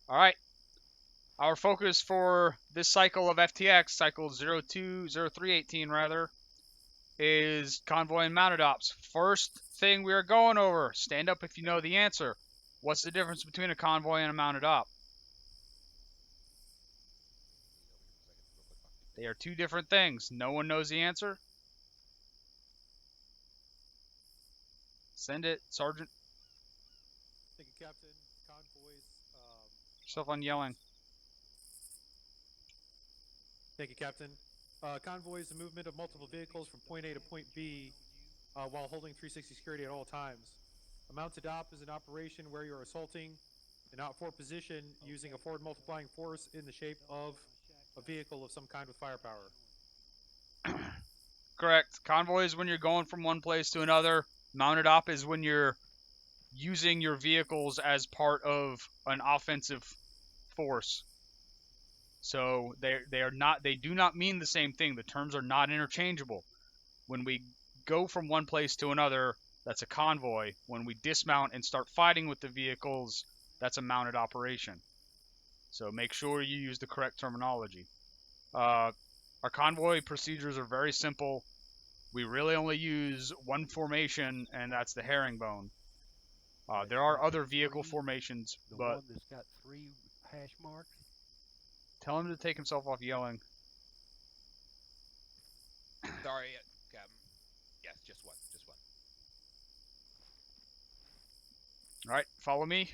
Alright, our focus for this cycle of FTX, cycle 0318 rather, is convoy and mounted ops. First thing we are going over, stand up if you know the answer. What's the difference between a convoy and a mounted op? They are two different things. No one knows the answer? Send it, Sergeant. Thank you, Captain. Convoys. Yourself on yelling. Thank you, Captain. Convoy is the movement of multiple vehicles from point A to point B while holding 360 security at all times. A mounted op is an operation where you're assaulting an out-for position using a forward multiplying force in the shape of a vehicle of some kind with firepower. Correct. Convoy is when you're going from one place to another. Mounted op is when you're using your vehicles as part of an offensive force. So they do not mean the same thing. The terms are not interchangeable. When we go from one place to another, that's a convoy. When we dismount and start fighting with the vehicles, that's a mounted operation. So make sure you use the correct terminology. Our convoy procedures are very simple. We really only use one formation, and that's the herringbone. There are other vehicle formations, the but one that's got 3 hash marks. Tell him to take himself off yelling. Sorry, Captain. Yes, just one. All right, follow me.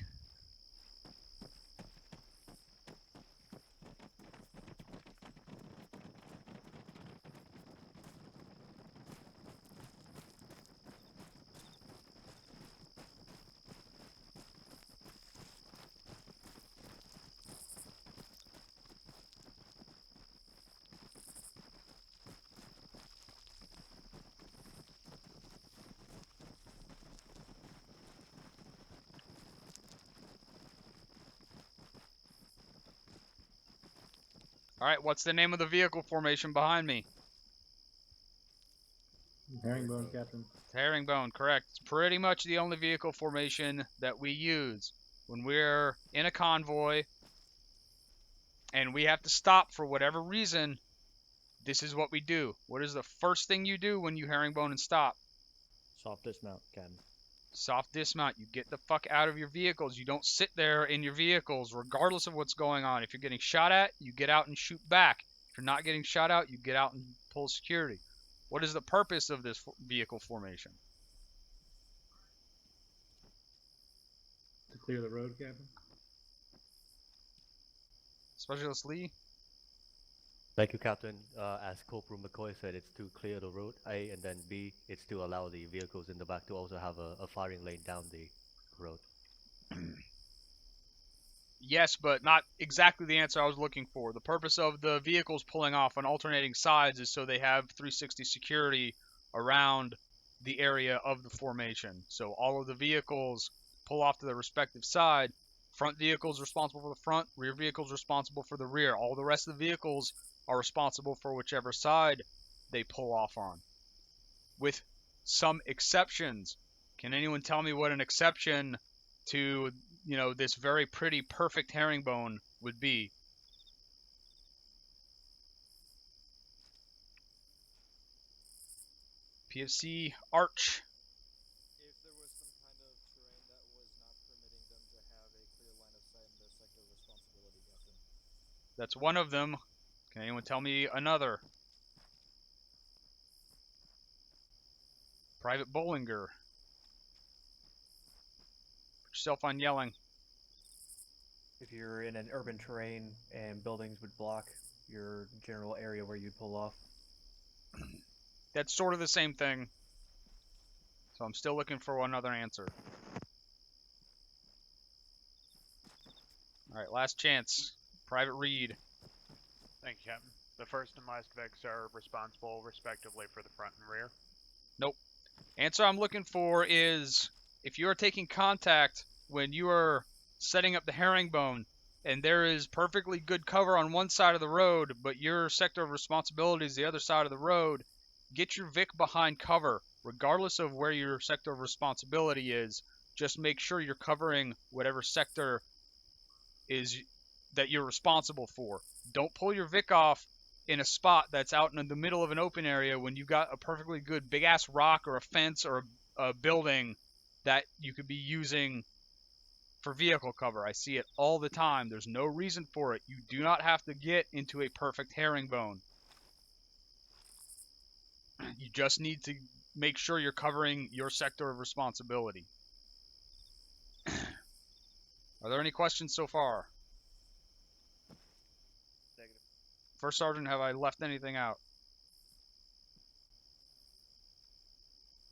All right, what's the name of the vehicle formation behind me? Herringbone, Captain. Herringbone, correct. It's pretty much the only vehicle formation that we use when we're in a convoy and we have to stop for whatever reason. This is what we do. What is the first thing you do when you herringbone and stop? Soft dismount, Captain. Soft dismount. You get the fuck out of your vehicles. You don't sit there in your vehicles regardless of what's going on. If you're getting shot at, you get out and shoot back. If you're not getting shot out, you get out and pull security. What is the purpose of this vehicle formation? To clear the road, Captain. Specialist Lee? Thank you, Captain. As Corporal McCoy said, it's to clear the road, A, and then B, it's to allow the vehicles in the back to also have a firing lane down the road. Yes, but not exactly the answer I was looking for. The purpose of the vehicles pulling off on alternating sides is so they have 360 security around the area of the formation. So all of the vehicles pull off to their respective side. Front vehicles responsible for the front, rear vehicles responsible for the rear. All the rest of the vehicles are responsible for whichever side they pull off on, with some exceptions. Can anyone tell me what an exception to, this very pretty, perfect herringbone would be? PFC Arch. If there was some kind of terrain that was not permitting them to have a clear line of sight in their sector of responsibility, Captain. That's one of them. Can anyone tell me another? Private Bollinger. Put yourself on yelling. If you're in an urban terrain and buildings would block your general area where you'd pull off. That's sort of the same thing. So I'm still looking for another answer. Alright, last chance. Private Reed. Thank you, Captain. The first and last Vics are responsible, respectively, for the front and rear. Nope. Answer I'm looking for is, if you are taking contact when you are setting up the herringbone, and there is perfectly good cover on one side of the road, but your sector of responsibility is the other side of the road, get your Vic behind cover, regardless of where your sector of responsibility is. Just make sure you're covering whatever sector is that you're responsible for. Don't pull your Vic off in a spot that's out in the middle of an open area when you've got a perfectly good big ass rock or a fence or a building that you could be using for vehicle cover. I see it all the time. There's no reason for it. You do not have to get into a perfect herringbone. You just need to make sure you're covering your sector of responsibility. Are there any questions so far? Negative. First Sergeant, have I left anything out?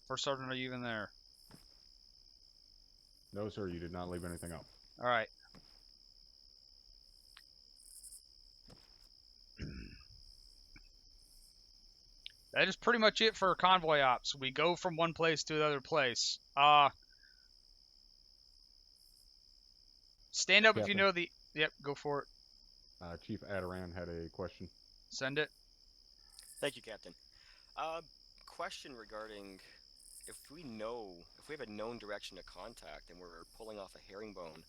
First Sergeant, are you even there? No, sir, you did not leave anything out. Alright. That is pretty much it for convoy ops. We go from one place to another place. Stand up if you Captain. know the... Yep, go for it. Chief Adaran had a question. Send it. Thank you, Captain. Question regarding if we have a known direction to contact and we're pulling off a herringbone,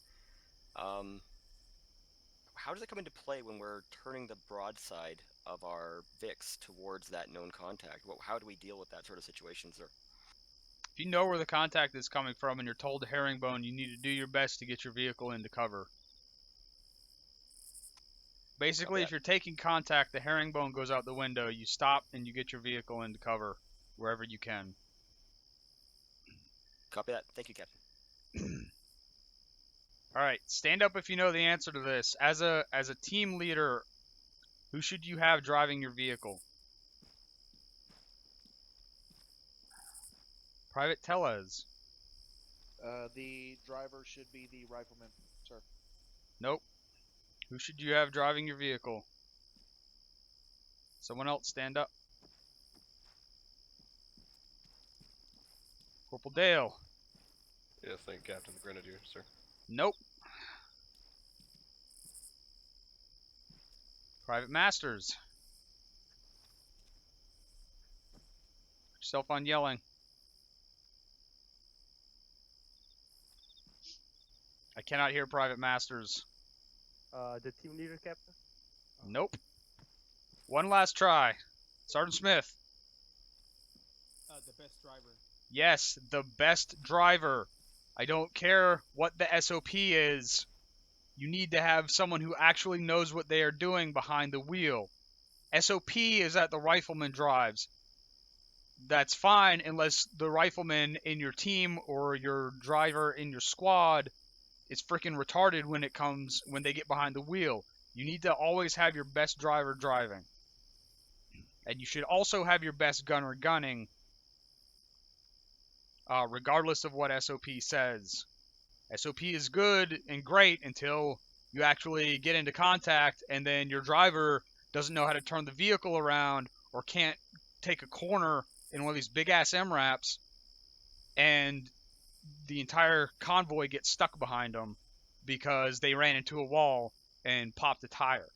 how does it come into play when we're turning the broadside of our VIX towards that known contact? How do we deal with that sort of situation, sir? If you know where the contact is coming from and you're told to herringbone, you need to do your best to get your vehicle into cover. Basically, if you're taking contact, the herringbone goes out the window. You stop and you get your vehicle into cover wherever you can. Copy that. Thank you, Captain. Alright, stand up if you know the answer to this. As a team leader, who should you have driving your vehicle? Private Tellez. The driver should be the rifleman, sir. Nope. Who should you have driving your vehicle? Someone else stand up. Corporal Dale. Yes, thank you, Captain. The Grenadier, sir. Nope. Private Masters. Put yourself on yelling. I cannot hear Private Masters. The team leader, Captain? Nope. One last try. Sergeant Smith. The best driver. Yes, the best driver. I don't care what the SOP is. You need to have someone who actually knows what they are doing behind the wheel. SOP is that the rifleman drives. That's fine unless the rifleman in your team or your driver in your squad is freaking retarded when they get behind the wheel. You need to always have your best driver driving. And you should also have your best gunner gunning, regardless of what SOP says. SOP is good and great until you actually get into contact and then your driver doesn't know how to turn the vehicle around or can't take a corner in one of these big ass MRAPs and the entire convoy gets stuck behind them because they ran into a wall and popped a tire.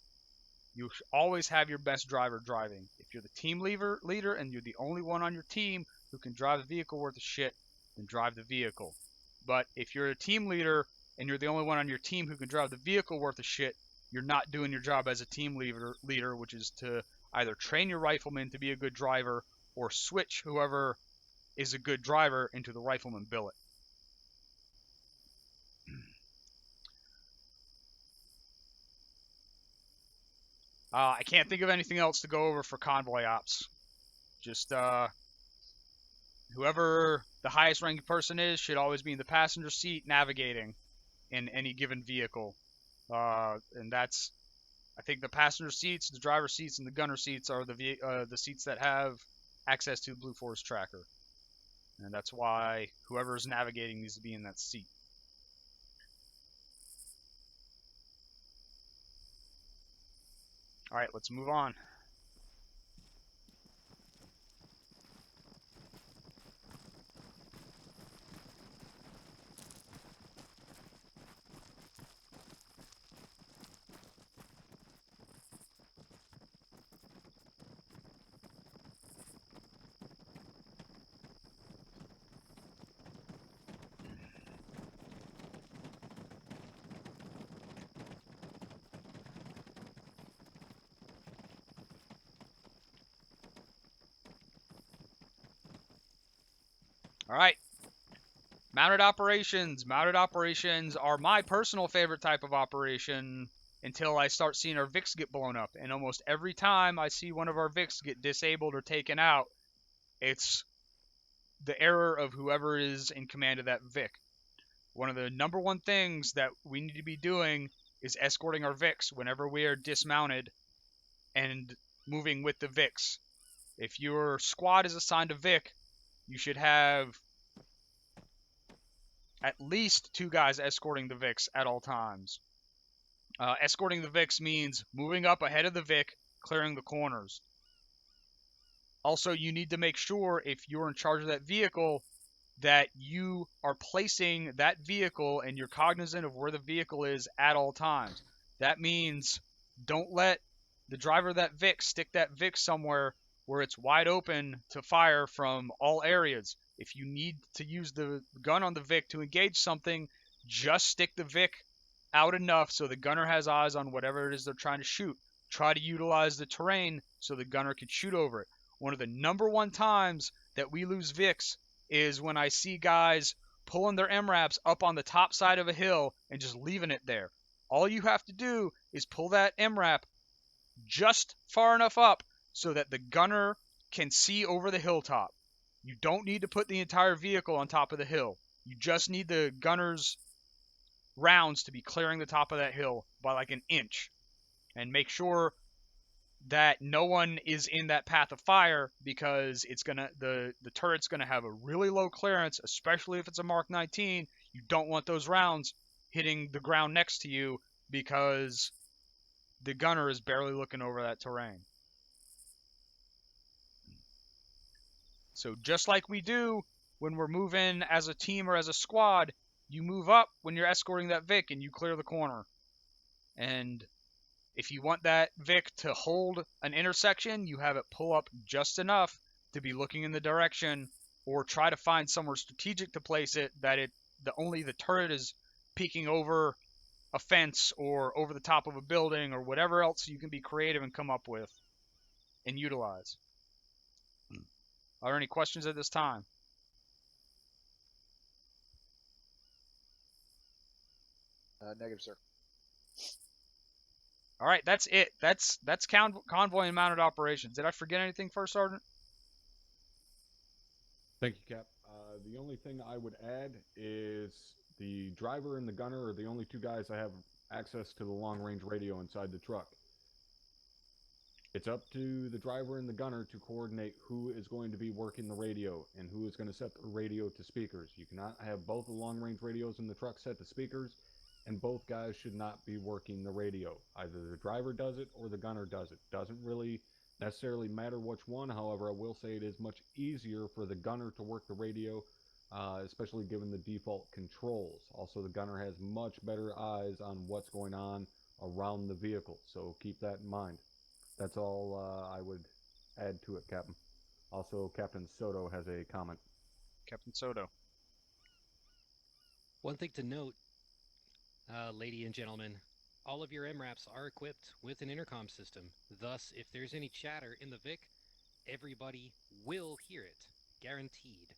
You should always have your best driver driving. If you're the team leader and you're the only one on your team who can drive the vehicle worth of shit, then drive the vehicle. But if you're a team leader and you're the only one on your team who can drive the vehicle worth of shit, you're not doing your job as a team leader, which is to either train your rifleman to be a good driver or switch whoever is a good driver into the rifleman billet. I can't think of anything else to go over for convoy ops. Just whoever the highest ranking person is should always be in the passenger seat navigating in any given vehicle. And that's, I think the passenger seats, the driver seats, and the gunner seats are the seats that have access to the Blue Force tracker. And that's why whoever is navigating needs to be in that seat. Alright, let's move on. All right. Mounted operations. Mounted operations are my personal favorite type of operation until I start seeing our VIX get blown up. And almost every time I see one of our VIX get disabled or taken out, it's the error of whoever is in command of that VIC. One of the number one things that we need to be doing is escorting our VIX whenever we are dismounted and moving with the VIX. If your squad is assigned a VIC, you should have at least 2 guys escorting the VIX at all times. Escorting the VIX means moving up ahead of the VIC, clearing the corners. Also, you need to make sure if you're in charge of that vehicle that you are placing that vehicle and you're cognizant of where the vehicle is at all times. That means don't let the driver of that VIC stick that VIC somewhere where it's wide open to fire from all areas. If you need to use the gun on the VIC to engage something, just stick the VIC out enough so the gunner has eyes on whatever it is they're trying to shoot. Try to utilize the terrain so the gunner can shoot over it. One of the number one times that we lose VICs is when I see guys pulling their MRAPs up on the top side of a hill and just leaving it there. All you have to do is pull that MRAP just far enough up so that the gunner can see over the hilltop. You don't need to put the entire vehicle on top of the hill. You just need the gunner's rounds to be clearing the top of that hill by like an inch. And make sure that no one is in that path of fire because it's gonna the turret's gonna have a really low clearance, especially if it's a Mark 19. You don't want those rounds hitting the ground next to you because the gunner is barely looking over that terrain. So just like we do when we're moving as a team or as a squad, you move up when you're escorting that VIC and you clear the corner. And if you want that VIC to hold an intersection, you have it pull up just enough to be looking in the direction, or try to find somewhere strategic to place it that only the turret is peeking over a fence or over the top of a building or whatever else you can be creative and come up with and utilize. Are there any questions at this time? Negative, sir. All right, that's it. That's convoy and mounted operations. Did I forget anything, First Sergeant? Thank you, Cap. The only thing I would add is the driver and the gunner are the only 2 guys that have access to the long-range radio inside the truck. It's up to the driver and the gunner to coordinate who is going to be working the radio and who is going to set the radio to speakers. You cannot have both the long-range radios in the truck set to speakers, and both guys should not be working the radio. Either the driver does it or the gunner does it. Doesn't really necessarily matter which one. However, I will say it is much easier for the gunner to work the radio, especially given the default controls. Also, the gunner has much better eyes on what's going on around the vehicle, so keep that in mind. That's all I would add to it, Captain. Also, Captain Soto has a comment. Captain Soto. One thing to note, lady and gentlemen, all of your MRAPs are equipped with an intercom system. Thus, if there's any chatter in the VIC, everybody will hear it, guaranteed.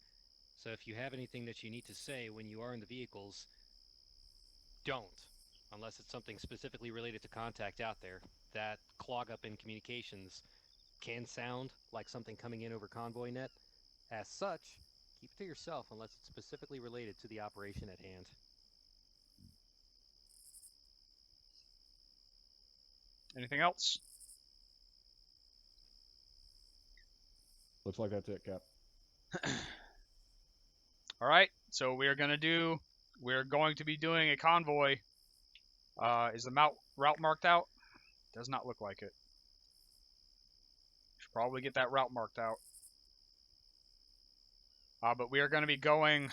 So if you have anything that you need to say when you are in the vehicles, don't, unless it's something specifically related to contact out there. That clog up in communications can sound like something coming in over Convoy net. As such, keep it to yourself unless it's specifically related to the operation at hand. Anything else? Looks like that's it, Cap. All right, so we're going to be doing a convoy. Is the route marked out? Does not look like it. Should probably get that route marked out. But we are going to be going,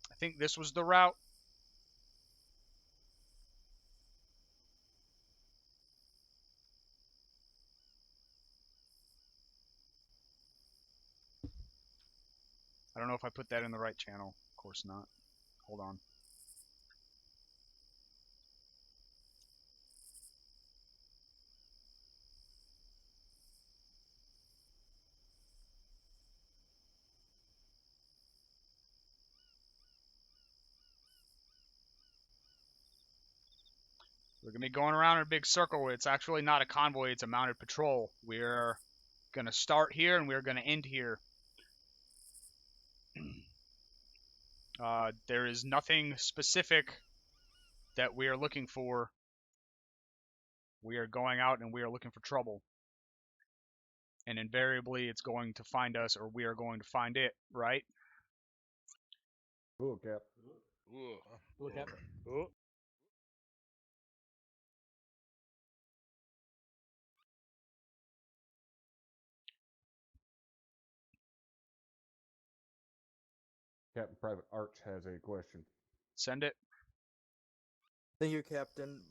I think this was the route. I don't know if I put that in the right channel. Of course not. Hold on. We're going to be going around in a big circle. It's actually not a convoy, it's a mounted patrol. We're going to start here and we're going to end here. There is nothing specific that we are looking for. We are going out and we are looking for trouble. And invariably it's going to find us or we are going to find it, right? Cool, Cap. Look at Captain Private Arch has a question. Send it. Thank you, Captain.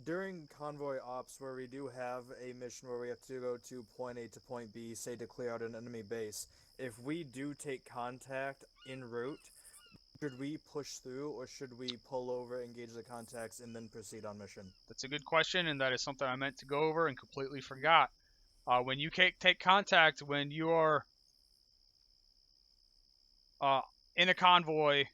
During convoy ops, where we do have a mission where we have to go to point A to point B, say to clear out an enemy base, if we do take contact en route, should we push through or should we pull over, engage the contacts, and then proceed on mission? That's a good question, and that is something I meant to go over and completely forgot. When you take contact, when you are in a convoy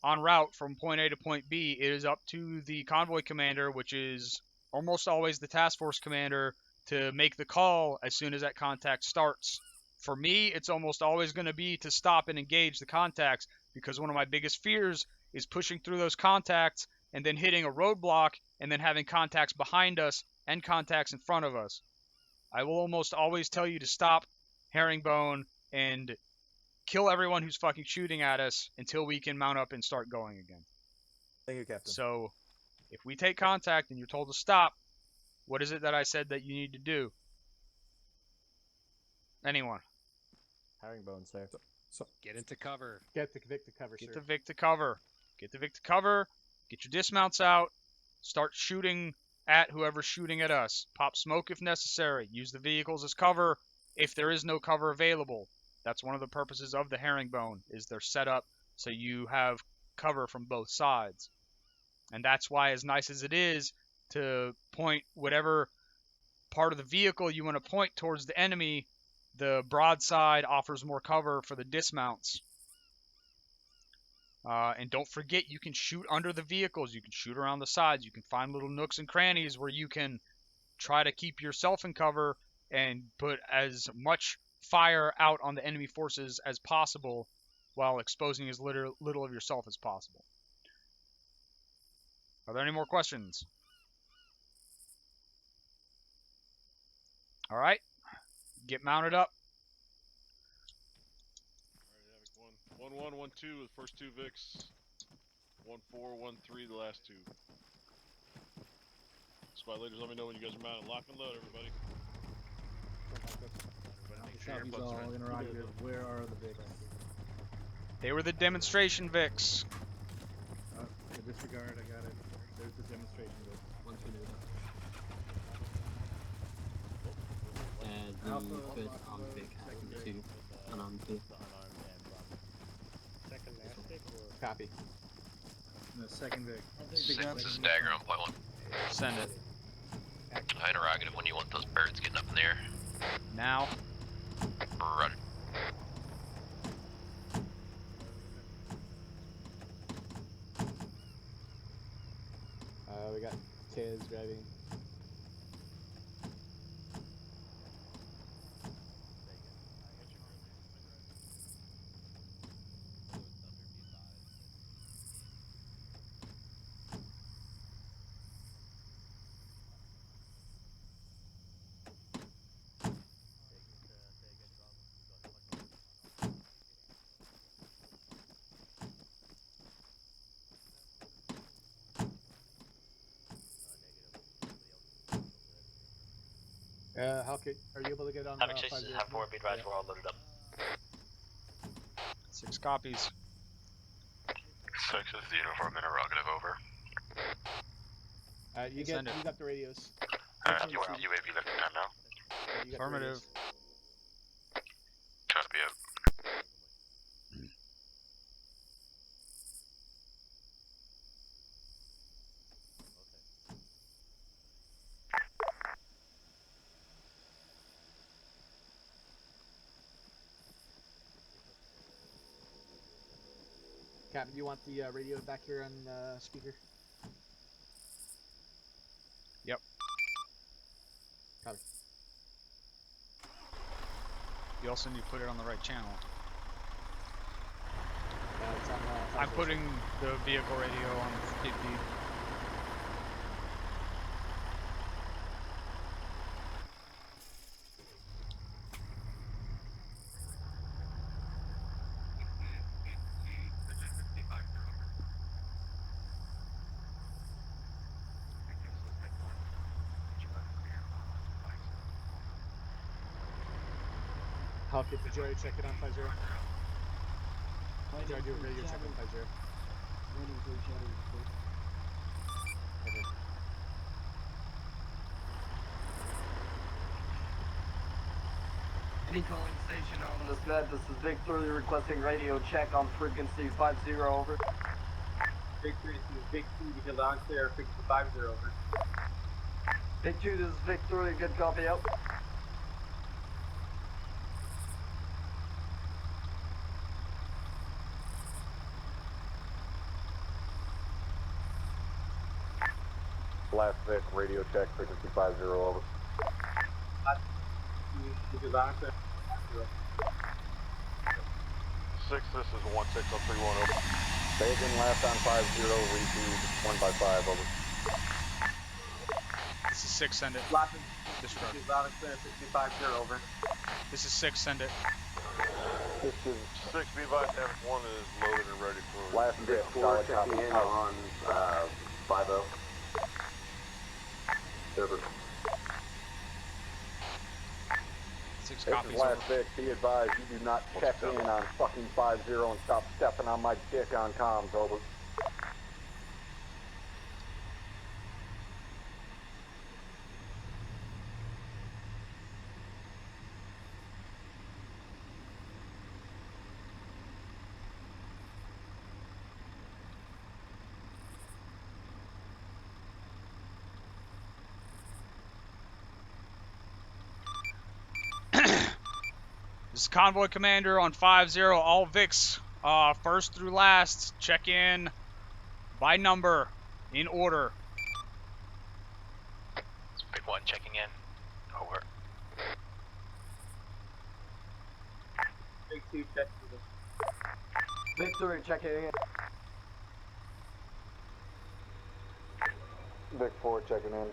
en route from point A to point B, it is up to the convoy commander, which is almost always the task force commander, to make the call as soon as that contact starts. For me, it's almost always going to be to stop and engage the contacts, because one of my biggest fears is pushing through those contacts and then hitting a roadblock and then having contacts behind us and contacts in front of us. I will almost always tell you to stop, herringbone, and kill everyone who's fucking shooting at us until we can mount up and start going again. Thank you, Captain. So, if we take contact and you're told to stop, what is it that I said that you need to do? Anyone? Herringbone, sir. Get into cover. Get the Vic to cover, Get sir. the Vic to cover. Get the Vic to cover. Get your dismounts out. Start shooting at whoever's shooting at us. Pop smoke if necessary. Use the vehicles as cover if there is no cover available. That's one of the purposes of the herringbone, is they're set up so you have cover from both sides. And that's why, as nice as it is to point whatever part of the vehicle you want to point towards the enemy, the broadside offers more cover for the dismounts. And don't forget, you can shoot under the vehicles. You can shoot around the sides. You can find little nooks and crannies where you can try to keep yourself in cover and put as much fire out on the enemy forces as possible while exposing as little of yourself as possible. Are there any more questions? All right. Get mounted up. Alright, 1-1, 1-2, the first two Vics. 1-4, 1-3, the last two. Spy leaders, let me know when you guys are mounted. Lock and load, everybody. Copies all interrogative. Where are the Vics? They were the demonstration Vics. Disregard, I got it. There's the demonstration Vics. Once we do that. The first armed Vic has two unarmed Vic. Second last Vic or? Copy. The second Vic. This is Dagger on point 1. Send it. Interrogative when you want those birds getting up in the air. Now. Run. We got Tez driving. Halkid, are you able to get on? Having chases have 4 beat rides, we're all loaded up. 6 copies. 6 is the uniform interrogative over. You got the radios. You want UAV lifting time now? Affirmative. Copy out. Captain, do you want the radio back here on speaker? You also need to put it on the right channel. It's on, I'm putting the vehicle radio on 50. How 50 Jerry, check it on 50. Try to do a radio check on 50. Waiting for Jerry to clear. Okay. Any calling station on this net, this is Victor requesting radio check on frequency 50 over. Victor, this is Vic 2 to get on clear, frequency 50 over. Vic 2, this is Victor, good copy out. Last Vic, radio check, frequency 50 over. To get on clear, 50. 6, this is 16031 over. Bacon last on 50, repeat 1x5 over. This is 6, send it. Latin, This truck. is on clear, frequency 50 over. This is 6, send it. This is 6, be advised, F1 is loaded and ready for... Last Vic, solid copy. Checking in on 50. Over. 6 This copies is last over. Vic, be advised, you do not check in on fucking 50 and stop stepping on my dick on comms, over. This is Convoy Commander on 50, all Vics, first through last, check in by number, in order. Big 1 checking in. Over. Big 2 check for Victor, checking in. Vic 4 checking in.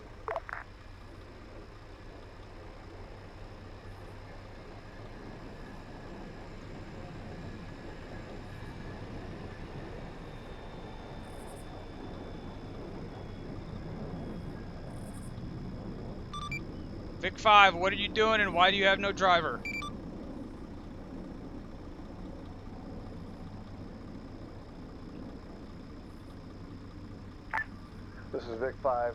Vic 5, what are you doing and why do you have no driver? This is Vic 5,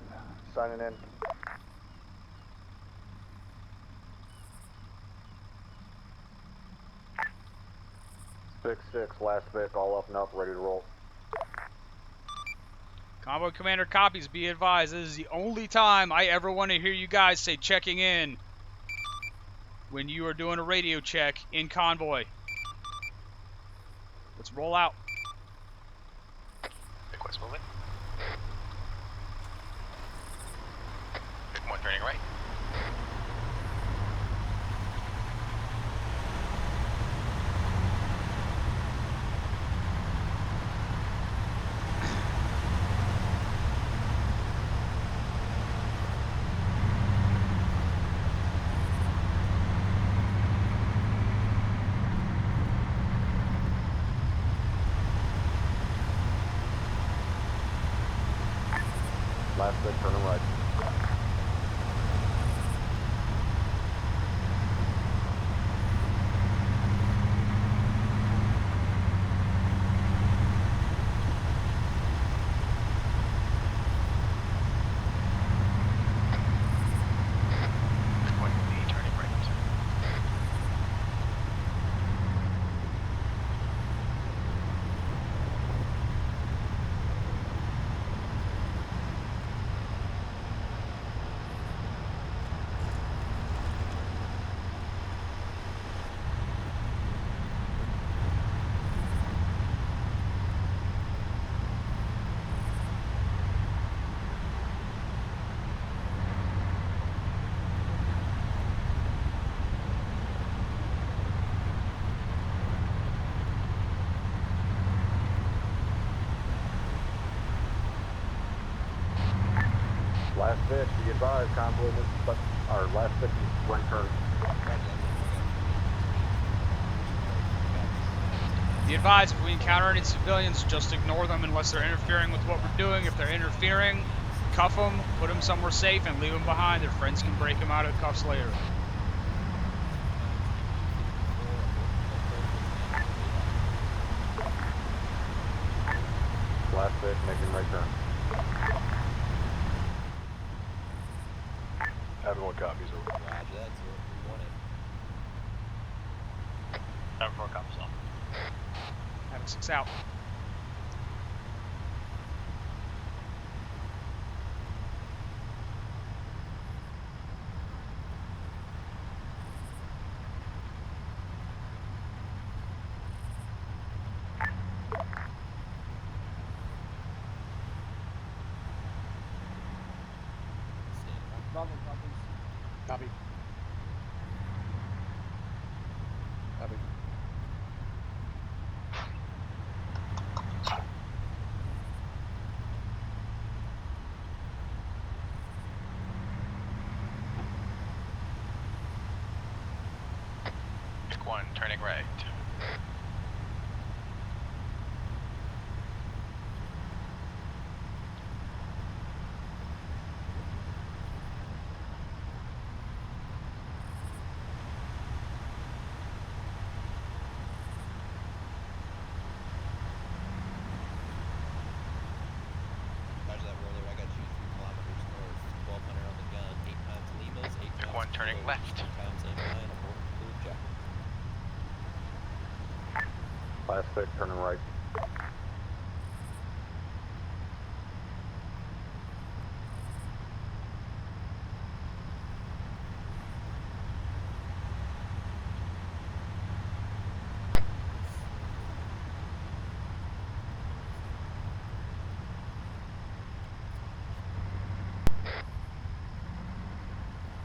signing in. Vic 6, last Vic, all up and up, ready to roll. Convoy Commander copies, be advised, this is the only time I ever want to hear you guys say checking in when you are doing a radio check in Convoy. Let's roll out. Big West moving. Big 1 turning right. Last Vic, turning right. Big 1 B turning right. Vic, be advised, convoy missed, but our last 50 right turn. Be advised, if we encounter any civilians, just ignore them unless they're interfering with what we're doing. If they're interfering, cuff them, put them somewhere safe, and leave them behind. Their friends can break them out of the cuffs later. Last Vic, making right turn. Everyone copies over. Roger, that's it. We want it. 7-4 copies on. Having 6 out. Bravo copies. Copy. Copy. Pick 1, turning right. Roger that, roller. I got you 3 kilometers north. 1200 on the gun. 8 times Lima's. 8 Pick times 1, turning Kilos, left. 2 times M9. Abort clear check. Last Vic, turning right.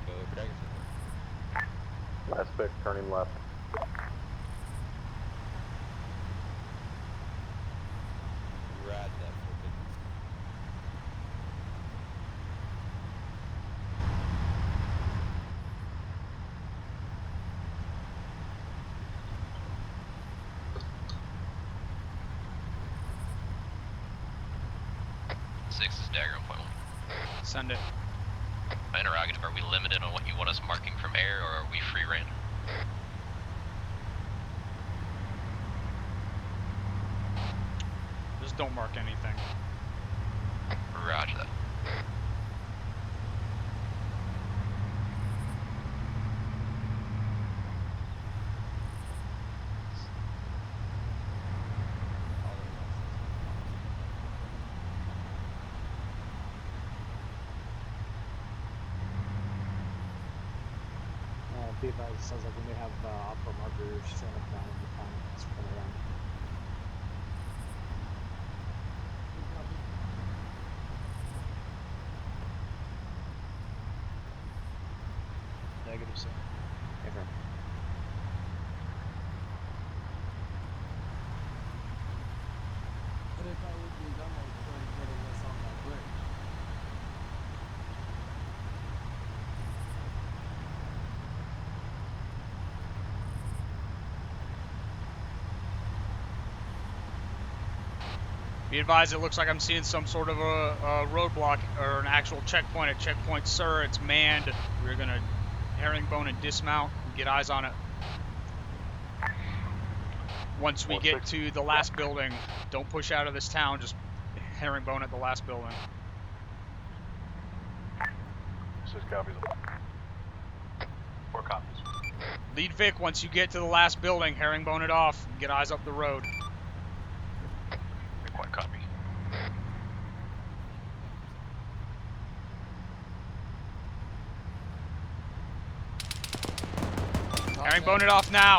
Go protect yourself. Last Vic, turning left. Roger that, 450. Six is dagger on point 1. Send it. Interrogative, are we limited on what you want us marking from air, or are we free reign? Just don't mark anything. Roger that. Be advised, it sounds like we may have opera markers showing up down in the comments from around. Negative, sir. Confirm. But if I would be done, I would try to get us on that bridge. Be advised, it looks like I'm seeing some sort of a roadblock or an actual checkpoint at checkpoint, sir. It's manned. We're gonna herringbone and dismount and get eyes on it. Once we get to the last building, don't push out of this town, just herringbone at the last building. 6 copies. 4 copies. Lead Vic, once you get to the last building, herringbone it off and get eyes up the road. Pick 1, copy. Herringbone it off now.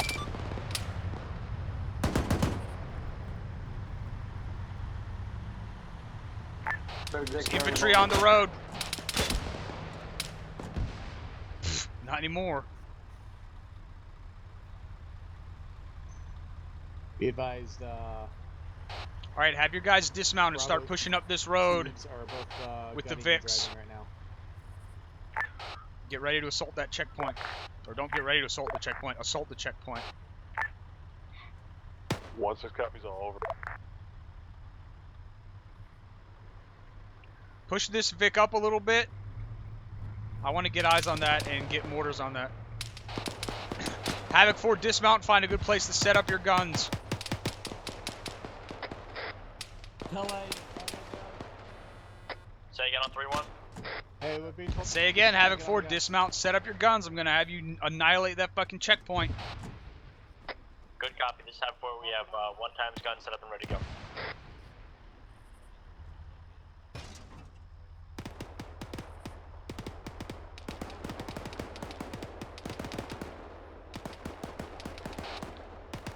There's infantry on the road. Pfft, not anymore. Be advised, Alright, have your guys dismount and start Bravo pushing up this road teams are both with the gunning and Vicks. driving right now. Get ready to assault that checkpoint. Or don't get ready to assault the checkpoint. Assault the checkpoint. 1-6 copies all over. Push this Vic up a little bit. I want to get eyes on that and get mortars on that. Havoc 4, dismount and find a good place to set up your guns. Say again on 3-1. Hey, we're being told. Say again, Havoc 4, dismount, set up your guns. I'm gonna have you annihilate that fucking checkpoint. Good copy. This is Havoc 4. We have 1 times gun set up and ready to go.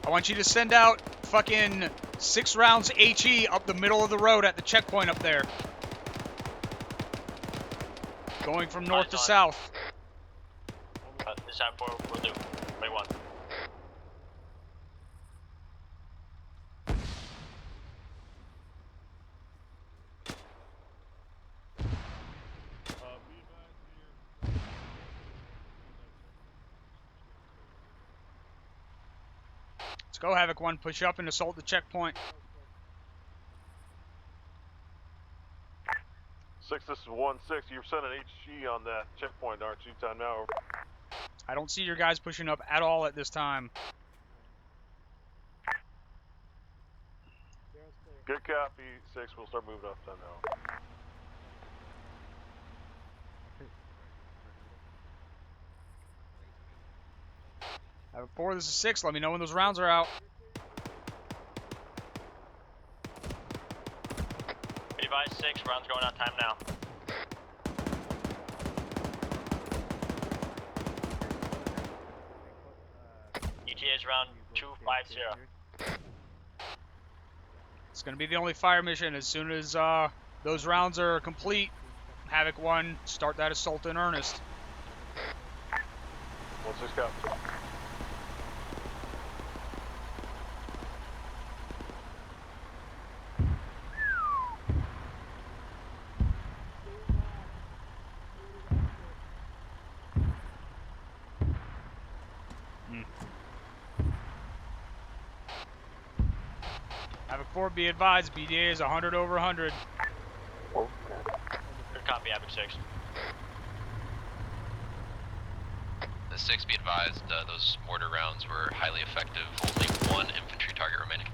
I want you to send out fucking 6 rounds HE up the middle of the road at the checkpoint up there. Going from north to south. This time 4 will do. 21. Let's go, Havoc 1. Push up and assault the checkpoint. 6, this is 1-6. You're sending HG on that checkpoint, aren't you? Time now. I don't see your guys pushing up at all at this time. Good copy. 6, we'll start moving up. Time now. Havoc 4, this is 6. Let me know when those rounds are out. Advise 6. Rounds going on. Time now. ETA is round 250. It's going to be the only fire mission. As soon as those rounds are complete, Havoc 1, start that assault in earnest. 1-6 copies. Havoc 4, be advised, BDA is 100 over 100. Good copy, Havoc 6. The 6, be advised, those mortar rounds were highly effective. Only 1 infantry target remaining.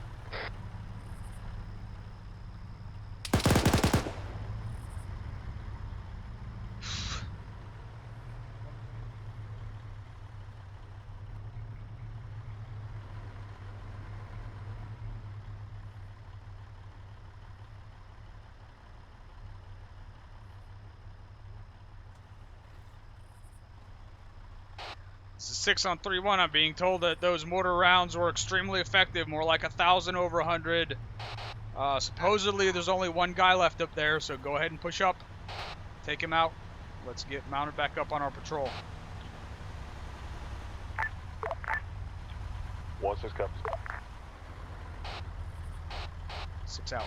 This is 6 on 3-1. I'm being told that those mortar rounds were extremely effective, more like 1,000 over 100. Supposedly, there's only 1 guy left up there, so go ahead and push up. Take him out. Let's get mounted back up on our patrol. 1-6 copies. 6 out.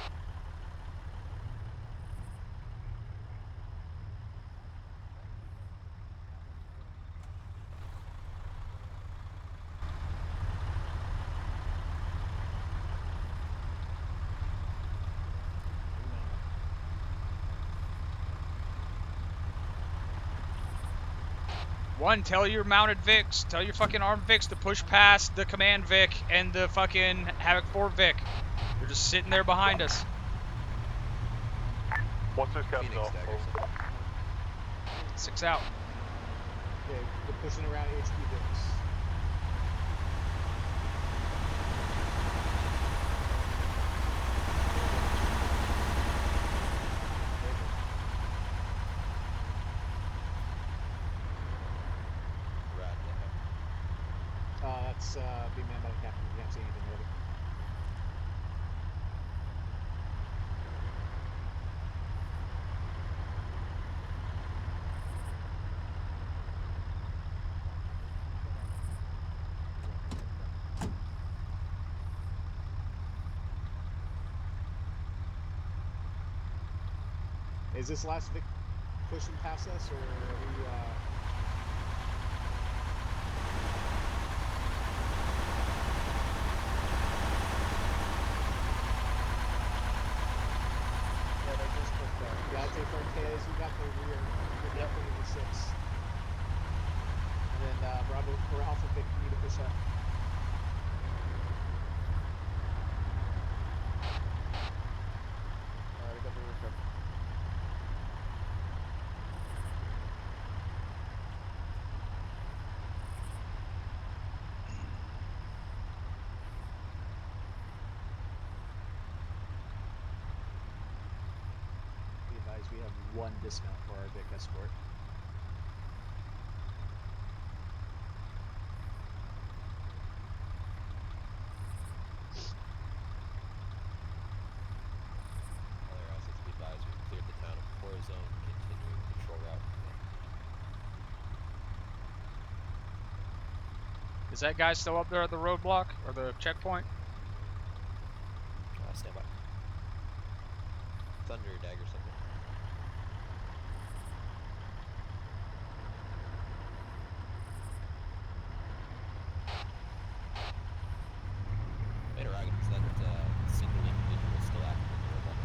One, tell your mounted Vics, tell your fucking armed Vics to push past the command Vic and the fucking Havoc 4 Vic. They're just sitting there behind us. 1-6 copies off. 6 out. Okay, we're pushing around HQ Vics. That's being manned by the captain. You can't see anything over. Is this last Vic pushing past us, or are we Delta 4Ks, you got the rear. You're definitely the 6. And then Bravo or Alpha Vic, you need to push up. Alright, I got the rear cover. Be advised, we have 1 dismount for our Vic escort. All their assets be advised, we've cleared the town of Corazon, continuing patrol route. Is that guy still up there at the roadblock or the checkpoint? Stand by. Thunder, dagger, something. Interrogative, is that single individual still active in the robot?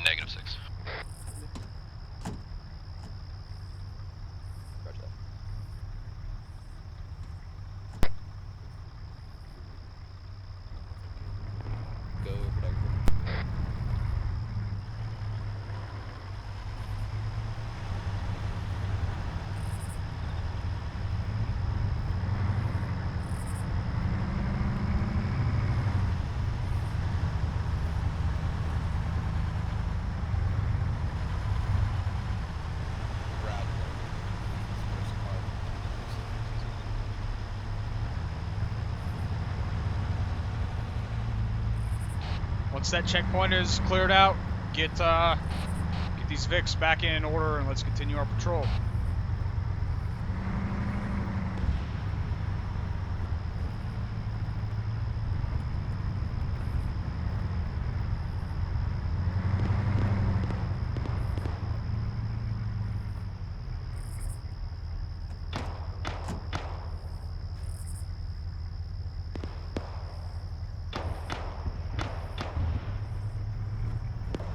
Negative 6. Roger that. Go for dagger. Once that checkpoint is cleared out, get these Vics back in order and let's continue our patrol.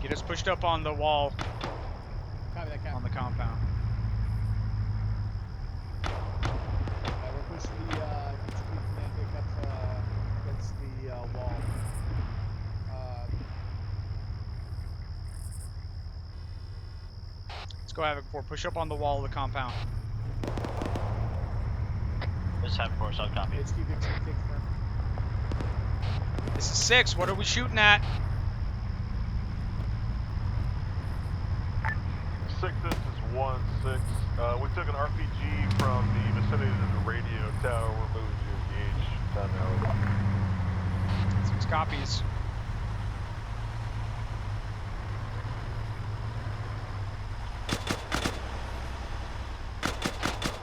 Get us pushed up on the wall. Copy that, Cap. On the compound. We're pushing the command Vic up against the wall. Let's go Havoc 4. Push up on the wall of the compound. This is Havoc 4, solid copy. HQ Vic, confirm. This is 6. What are we shooting at? 6, this is 1-6. We took an RPG from the vicinity of the radio tower. We're moving to engage. Time now. 6 copies.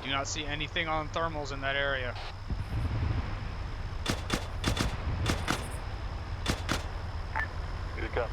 Do not see anything on thermals in that area. Need a copy 6.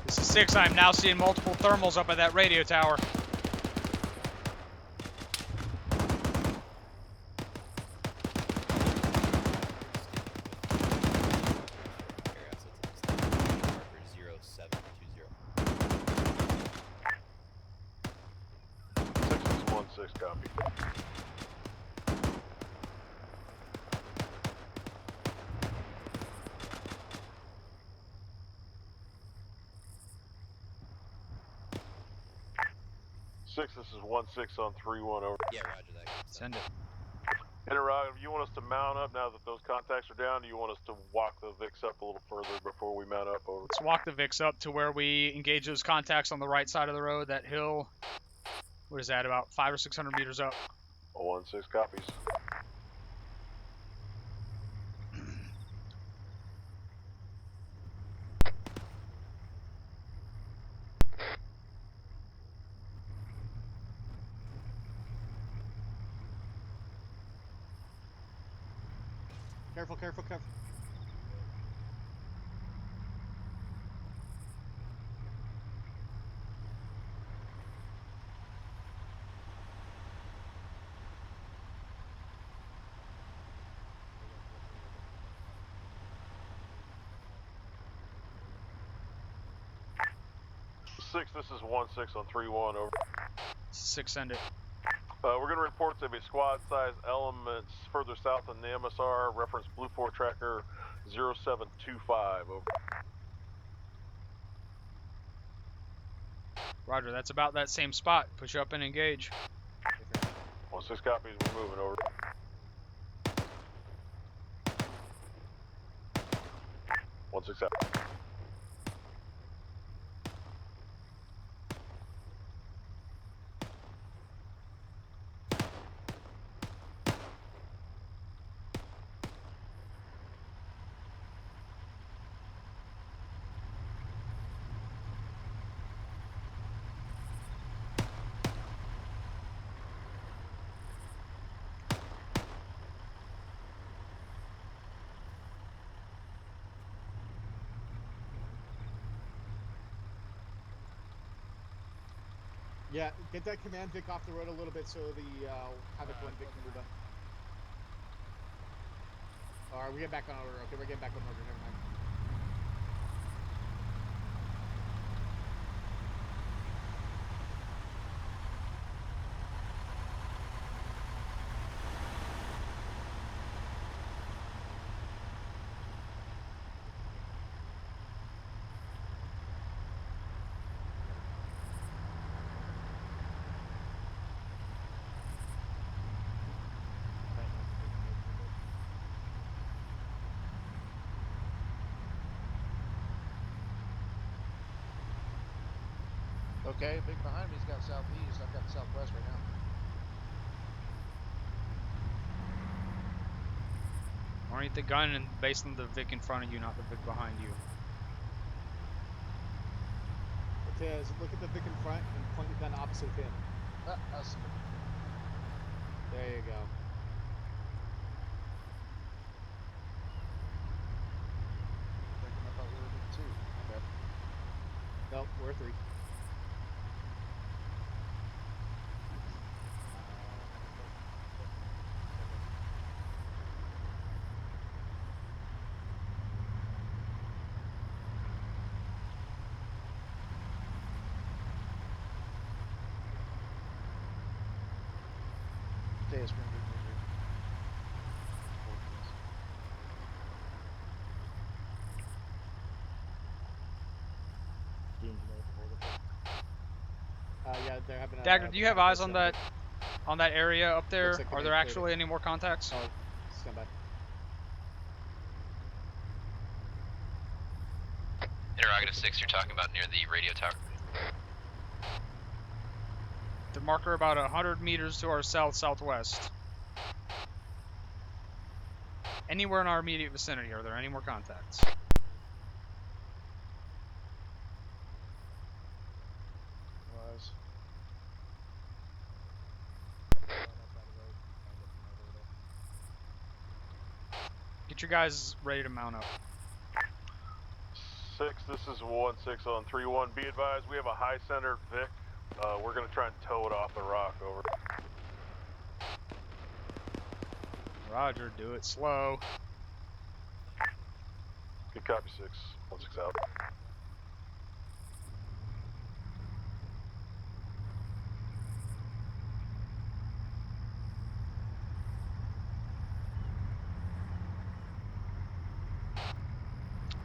This is 6. I'm now seeing multiple thermals up at that radio tower. Copy. This is 1-6 on 3-1 over. Yeah, roger that. Send it. Interrogative, you want us to mount up now that those contacts are down? Do you want us to walk the VIX up a little further before we mount up? Over. Let's walk the VIX up to where we engage those contacts on the right side of the road, that hill. What is that, about 500 or 600 meters up? 016 copies. Careful, careful, careful. Six, this is 16 on 3-1, over. 6, send it. We're going to report of a squad-sized elements further south on the MSR, reference Blue 4 Tracker 0725, over. Roger, that's about that same spot. Push up and engage. 16 copies, we're moving, over. 16 out. Yeah, get that command Vic off the road a little bit so the Havoc 1 Vic can move up. Alright, we get back on order. Okay, we're getting back on order. Never mind. Okay, big behind me's got southeast. I've got southwest right now. Orient the gun and based on the Vic in front of you, not the Vic behind you. Cortez, look at the Vic in front and point your gun opposite of him. There you go. I thought we were big 2. Okay. Nope, we're 3. It's been good. Yeah, they're having a... Dagger, do you have eyes on that area up there? Like Are there actually any more contacts? Oh, stand by. Interrogative 6, you're talking about near the radio tower. The marker about 100 meters to our south-southwest. Anywhere in our immediate vicinity, are there any more contacts? Was. Get your guys ready to mount up. 6, this is 16 on 3-1. Be advised, we have a high-centered Vic. We're going to try and tow it off the rock, over. Roger, do it slow. Good copy, 6. 16 out.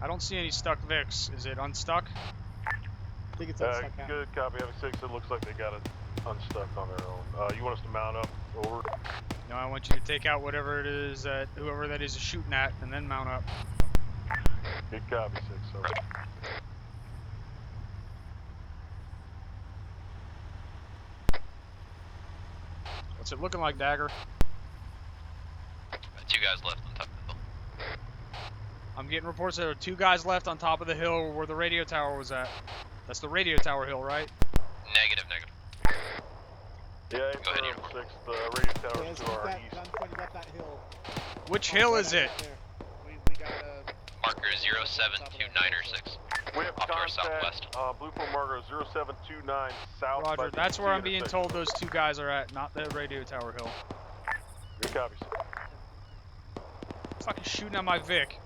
I don't see any stuck Vics. Is it unstuck? I think it's unstuck now. Good copy, having 6. It looks like they got it unstuck on their own. You want us to mount up, over? Now I want you to take out whatever it is that whoever that is shooting at, and then mount up. Good copy, 6, over. What's it looking like, Dagger? 2 guys left on top of the hill. I'm getting reports that there are 2 guys left on top of the hill where the radio tower was at. That's the radio tower hill, right? Negative. Yeah, Go ahead, Affirm 6, the radio tower's to our east. Guns pointed up that hill. Which hill is it? We got a Marker 072906. We have off to our contact, southwest. Blueprint marker 0729 south. Roger, by the that's where I'm being intersection. told those 2 guys are at, not the radio tower hill. Good copy, sir. Fucking shooting at my Vic.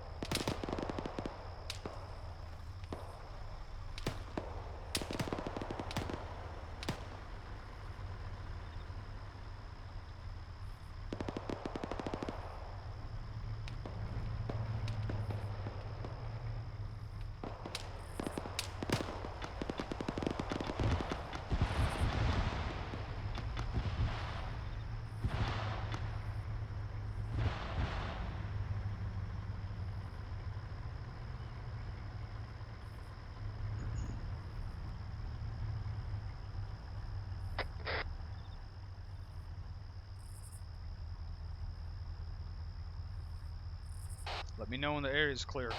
Let me know when the area is clear.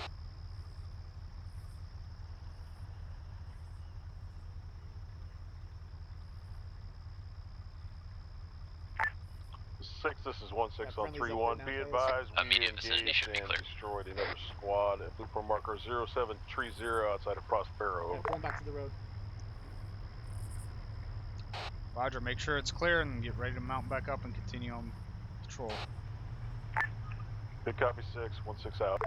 This is 1-6 on friendly's up 3-1. right now, Be fellas. advised, we Immediate vicinity engaged should be and clear. destroyed another squad at Blueprint marker 0730 outside of Prospero. Yeah, pulling back to the road. Roger, make sure it's clear and get ready to mount back up and continue on patrol. Good copy, 6, 1-6 out.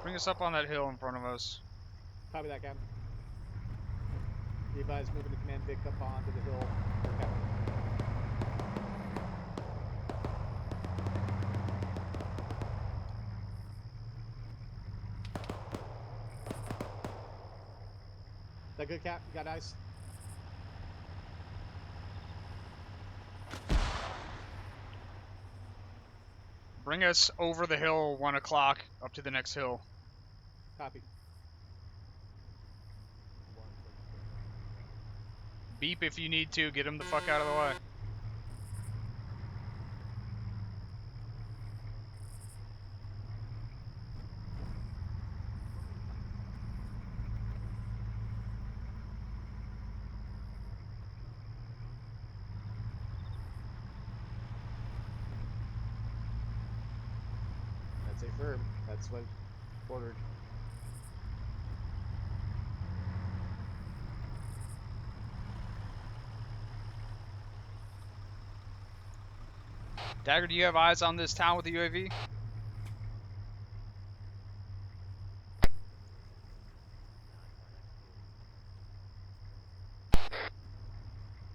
Bring us up on that hill in front of us. Copy that, Captain. Be advised, moving the command Vic up onto the hill. For Captain. That good, Cap? You got eyes? Bring us over the hill 1 o'clock up to the next hill. Copy. Beep if you need to. Get him the fuck out of the way. That's a firm. That's what ordered. Dagger, do you have eyes on this town with the UAV?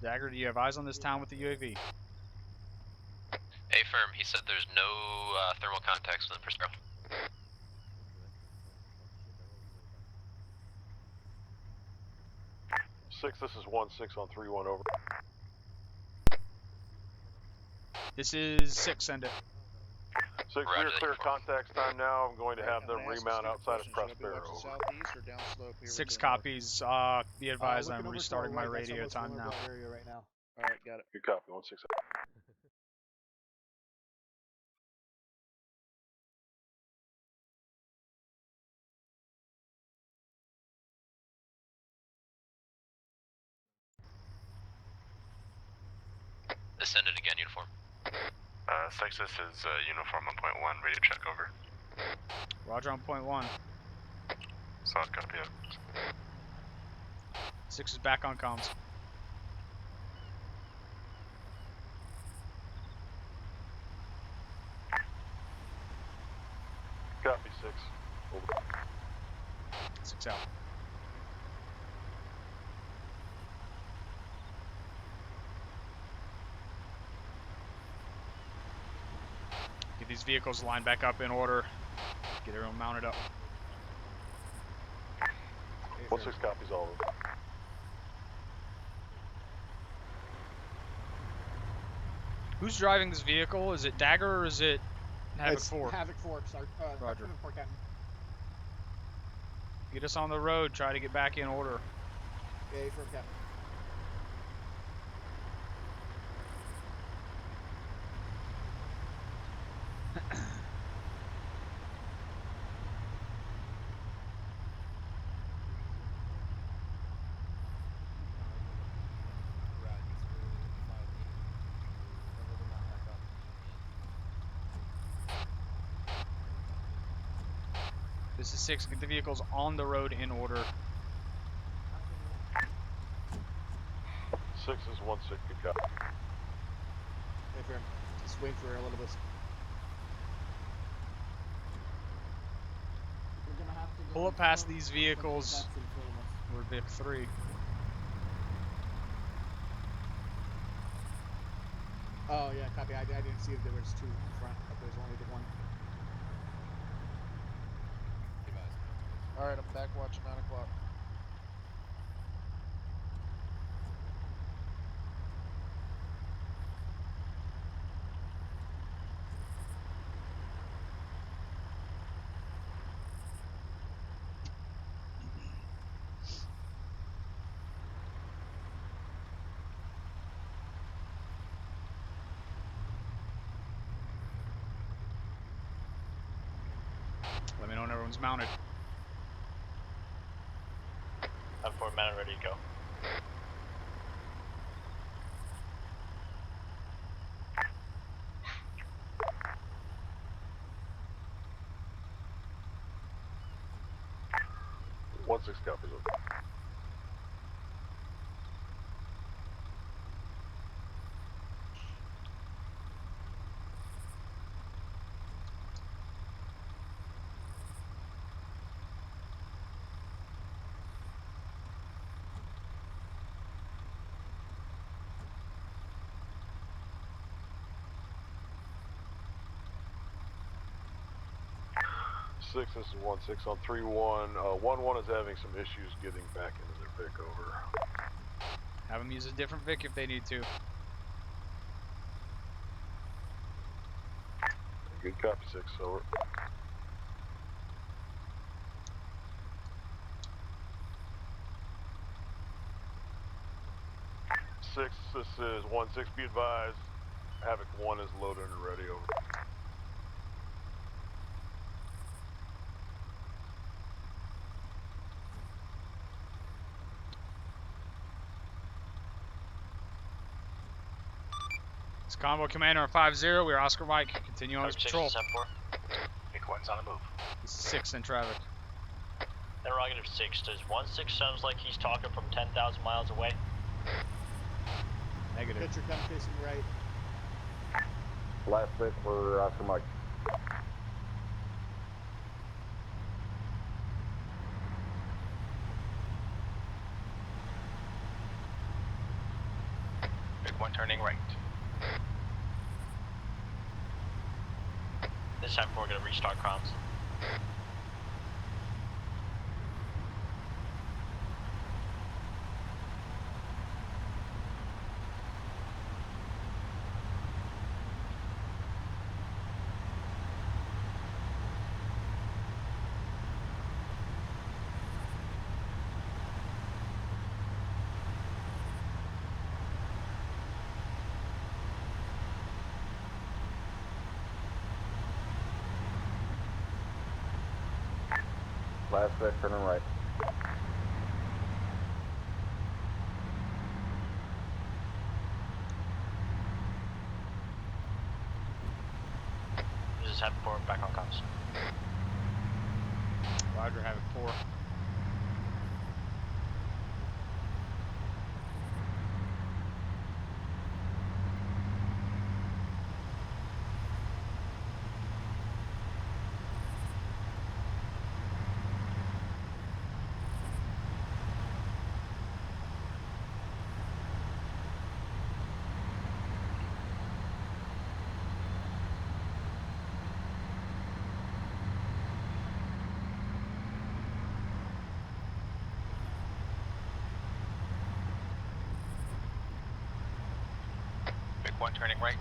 Dagger, do you have eyes on this town with the UAV? Affirm, he said there's no thermal contacts in the Prospero. 6, this is 1-6 on 3-1, over. This is 6, send it. 6, Roger, we're clear contacts time now. I'm going to have them remount outside of Prospero. Southeast or downslope here? 6 copies. Be advised I'm restarting my radio time now. Area right now. Alright, got it. Good copy, 1-6 out. Send it again, uniform. 6, this is uniform on point 1, radio check over. Roger on point 1. Solid copy. 6 is back on comms. Copy, 6. Over. 6 out. these vehicles line back up in order. Get everyone mounted up. 1-6 copies all of them. Who's driving this vehicle? Is it Dagger or is it Havoc It's 4? Havoc 4, Roger. Havoc 4, Captain. Get us on the road. Try to get back in order. Yeah, for Captain. This is 6. Get the vehicles on the road in order. 6 is 1-6, good copy. Hey, fair. Just wait for a little bit. Pull up past these vehicles. We're Vic 3. Oh, yeah, copy. I didn't see if there was 2 in front, but there's only the 1. Alright, I'm back watching 9 o'clock. Let me know when everyone's mounted. I'm 4 mounted, ready to go. One 6 copies. Six, this is 1-6 on 3-1. 1-1 is having some issues getting back into their Vic, over. Have them use a different Vic if they need to. Good copy, 6, over. Six, this is 1-6, be advised. Havoc 1 is loaded and ready, over. It's Convoy Commander on 5-0. We are Oscar Mike. Continue on his patrol. Big one's on the move. This is 6 in traffic. Interrogative 6. Does 1-6 sounds like he's talking from 10,000 miles away? Negative. Picture come facing right. Last Vic for Oscar Mike. Big one turning right. This time we're gonna restart comms. Last Vic, turning right. This is Havoc 4, back on comms. Roger, Havoc 4. point turning right.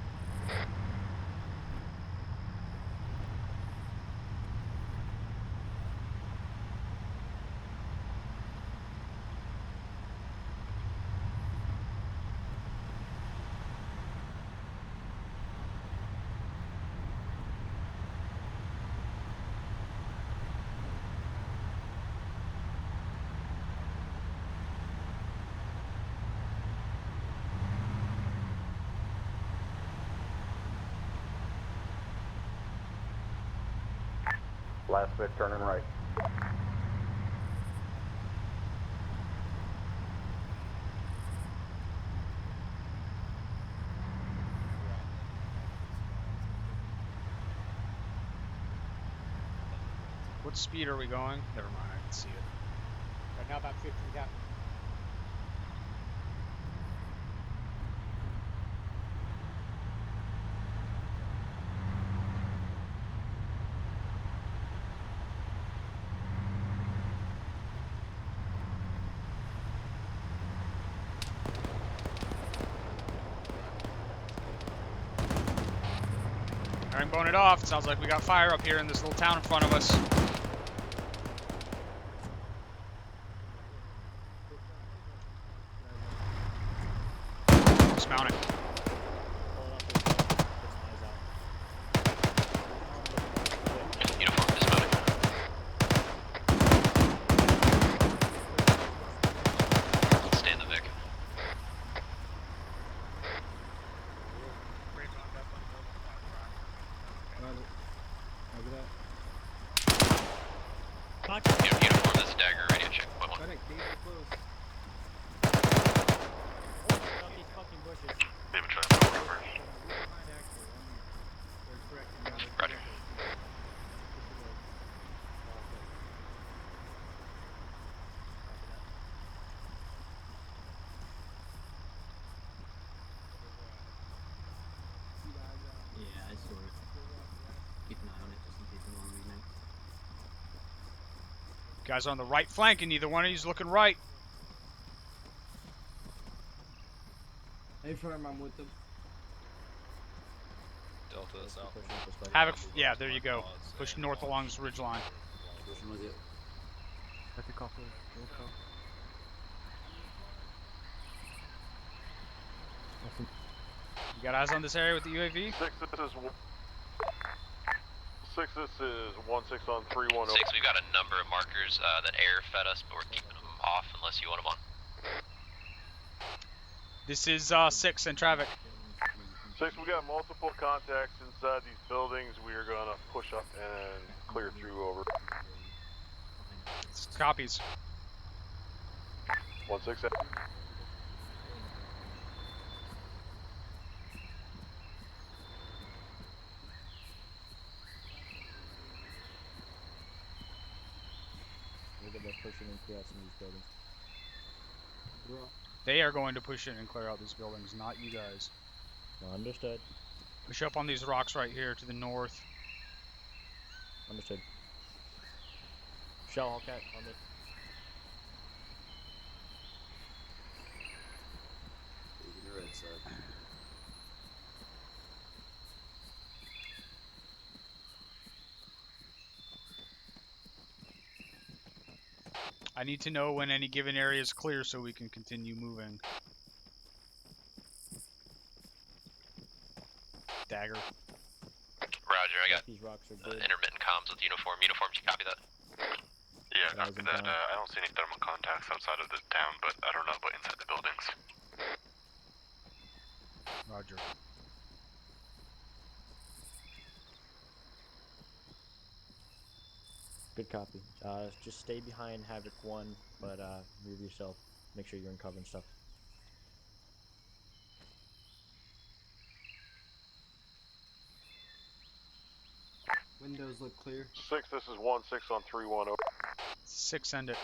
Last bit turning right. What speed are we going? Never mind, I can see it. Right now about 15, Captain. Herringbone it off. It sounds like we got fire up here in this little town in front of us. Dismounting. Uniform dismounting. Stay in the Vic. Uniform, this is Dagger, radio check. Point one. They've been trying to go over. Roger. Yeah, I saw it. Keep an eye on it just in case I'm on reading. Guys on the right flank, and neither one of you's looking right. Hey, firm, I'm with them. Delta south. Havoc, yeah, there you go. Push north along this ridge line. Pushing with you. That's a couple. You got eyes on this area with the UAV? This is 16 on 310. 6, we've got a number of markers that air fed us, but we're keeping them off unless you want them on. This is 6 in traffic. 6, we got multiple contacts inside these buildings. We are gonna push up and clear through over. Copies. 16. Pushing and clear out some of these buildings. They are going to push in and clear out these buildings, not you guys. Understood. Push up on these rocks right here to the north. Understood. Shell Hellcat on me. Taking the red side. I need to know when any given area is clear so we can continue moving. Dagger. Roger, I got These rocks are good. intermittent comms with uniform. Uniform, did you copy that? Yeah, copy that. I don't see any thermal contacts outside of the town, but I don't know about inside the buildings. Roger. Good copy. Just stay behind Havoc 1, but move yourself. Make sure you're in cover and stuff. Windows look clear. 6, this is 16 on 310. 6, send it.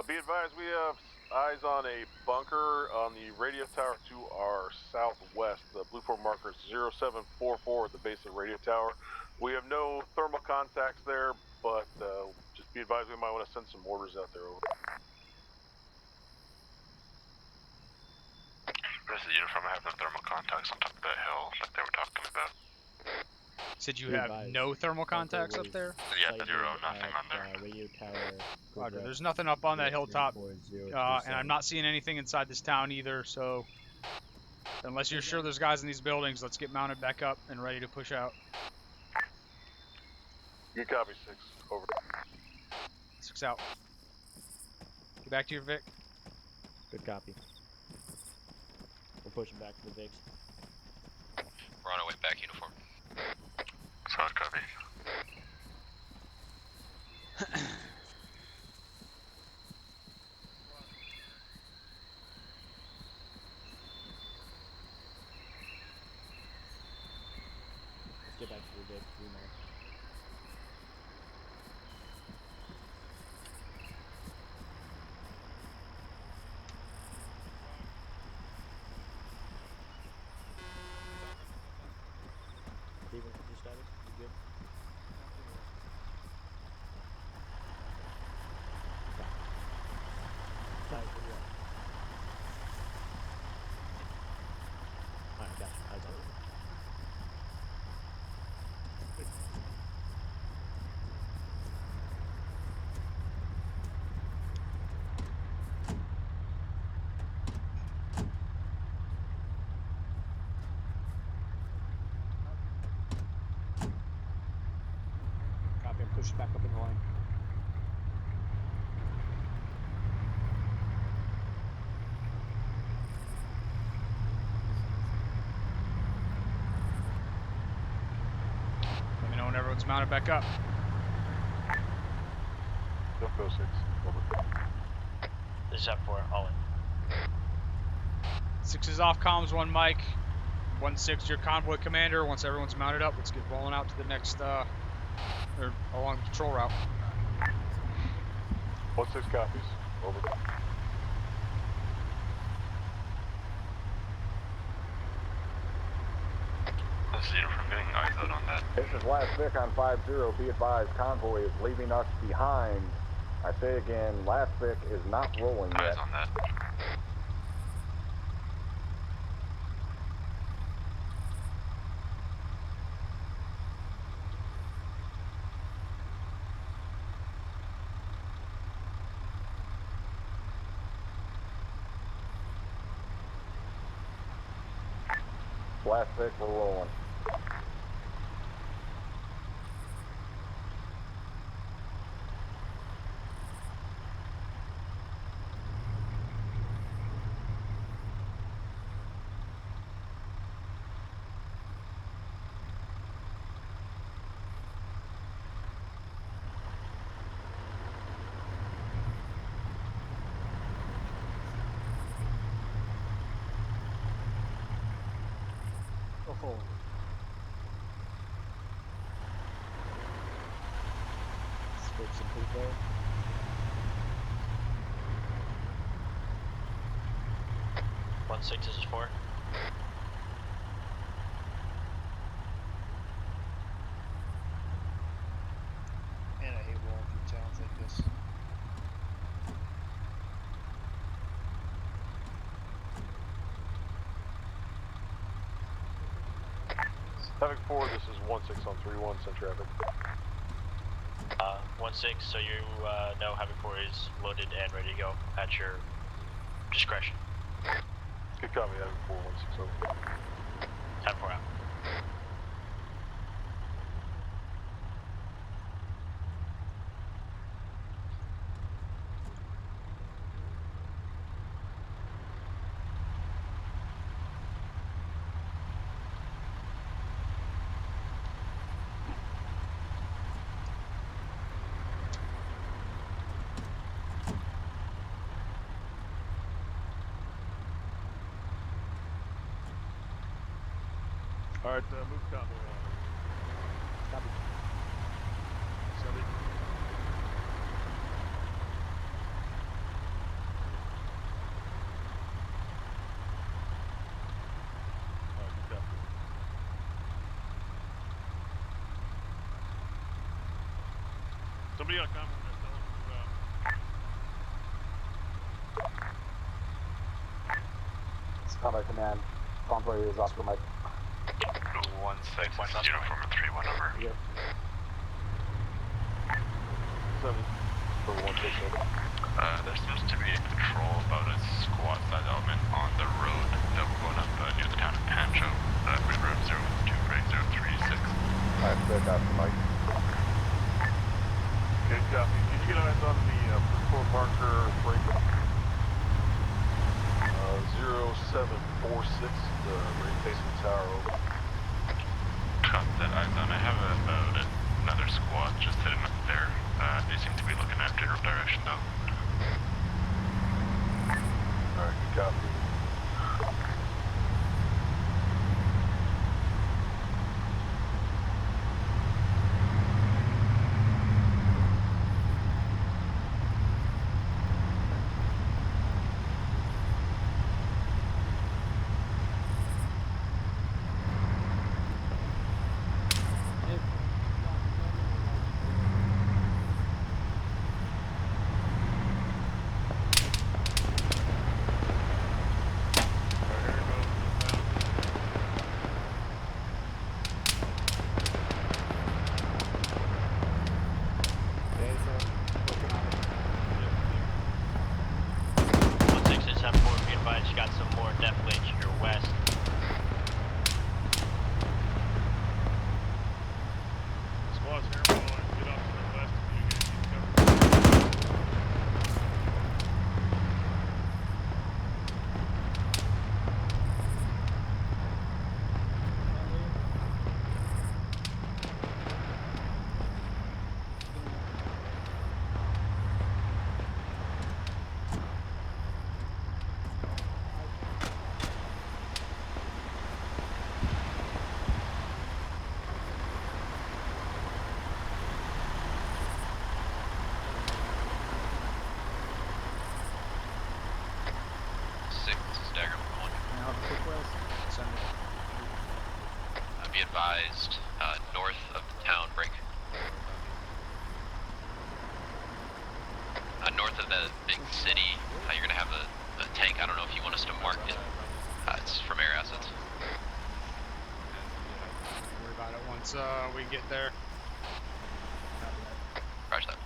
Be advised, we have eyes on a bunker on the radio tower to our southwest. The blue form marker is 0744 at the base of the radio tower. We have no thermal contacts there, but just be advised we might want to send some orders out there. Over. This is uniform. I have no thermal contacts on top of that hill that they were talking about. Said you have no thermal contacts up there? Yeah, zero, nothing on there. Radio tower. Roger, there's nothing up on that hilltop, and I'm not seeing anything inside this town either, so unless you're sure there's guys in these buildings, let's get mounted back up and ready to push out. You copy, 6. Over. 6 out. Get back to your Vic. Good copy. We're pushing back to the Vics. We're on our way back, uniform. Solid copy. Let's get back to the Vic. Steven, could you status? You good? Alright, gotcha. Eyes on it. Copy, I'm pushing back up in the line. Let me know when everyone's mounted back up. Don't go 6. Over. This is F4, all in. 6 is off comms, 1 Mike. 1-6, your convoy commander. Once everyone's mounted up, let's get rolling out to the next, or along the patrol route. 1-6 copies. Over. This is uniform. Getting eyes out on that. This is Last Vic on 5-0. Be advised, convoy is leaving us behind. I say again, Last Vic is not rolling yet. Eyes on that. Last Vic, we're rolling. Go forward. Switch some poop there. One 6, this is 4. Man, I hate rolling through towns like this. Havoc 4, this is 1-6 on 3-1, send traffic. 1-6, so you know Havoc 4 is loaded and ready to go at your discretion. Good copy, Havoc 4, 1-6 over. Havoc 4 out. Alright, move convoy on. Copy. Send it. Alright, good copy. Somebody on convoy that's telling them to move out. Combat Command. Convoy is Oscar Mike. 1-6, this is uniform 3-1 number. Yep. 7 for 1-6. There seems to be a patrol about a squad size element on the road that we're going up near the town of Pancho. We have 023-036. Alright, good, Oscar Mike. Good copy. Did you get eyes on the Blue marker break? 0746, the rain facing tower over. Copy that, eyes on. I have about another squad just sitting up there. They seem to be looking at general direction though. Alright, good copy. Be advised, north of the town break. North of the big city, you're gonna have a tank. I don't know if you want us to mark it. It's from air assets. Don't worry about it once we get there. Roger that.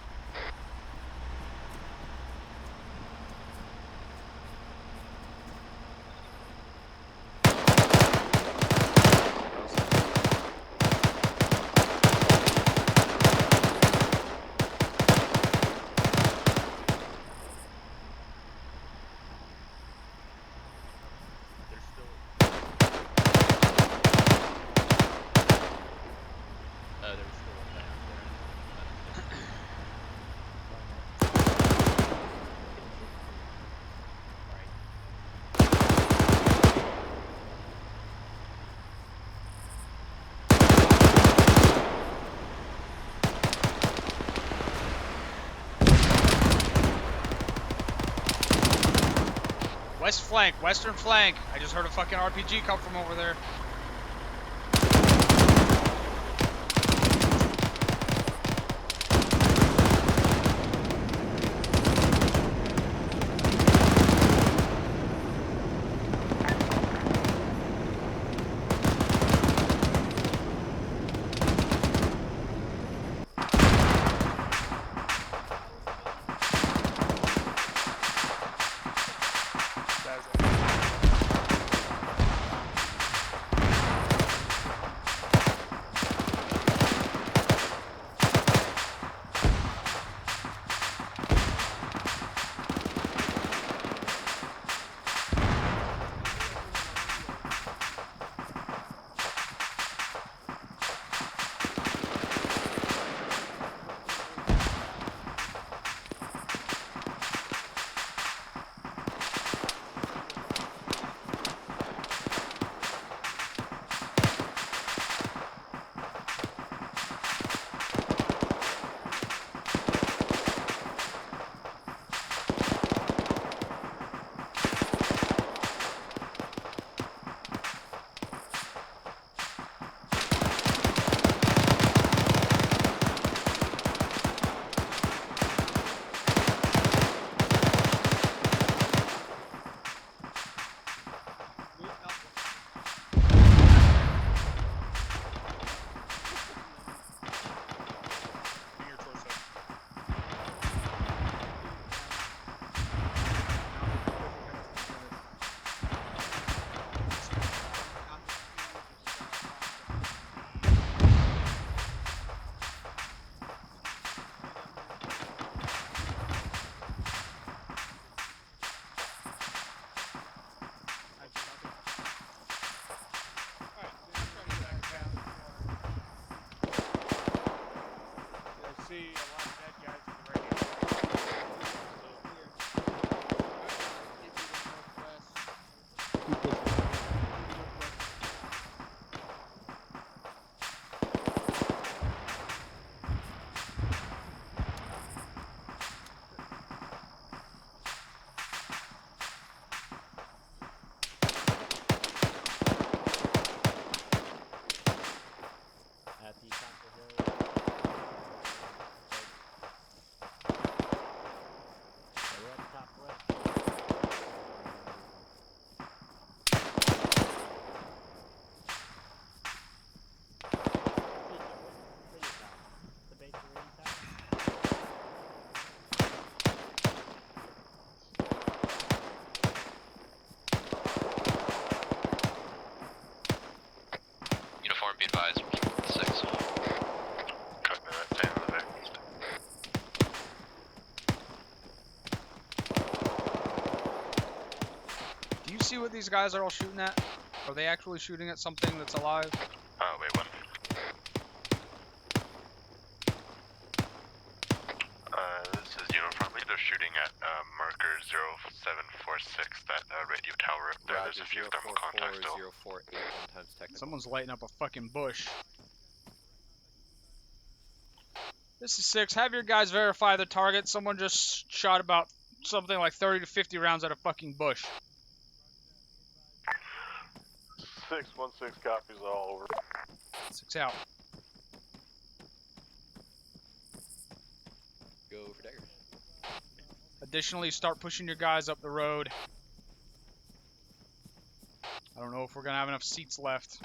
West flank, western flank. I just heard a fucking RPG come from over there. these guys are all shooting at? Are they actually shooting at something that's alive? Wait, what? This is Uniform. I believe they're shooting at marker 0746, that radio tower up there. There's a few thermal contacts still. 048 times technical. Someone's lighting up a fucking bush. This is 6. Have your guys verify the target. Someone just shot about something like 30 to 50 rounds at a fucking bush. 616 copies all over. 6 out. Go for daggers. Additionally, start pushing your guys up the road. I don't know if we're going to have enough seats left.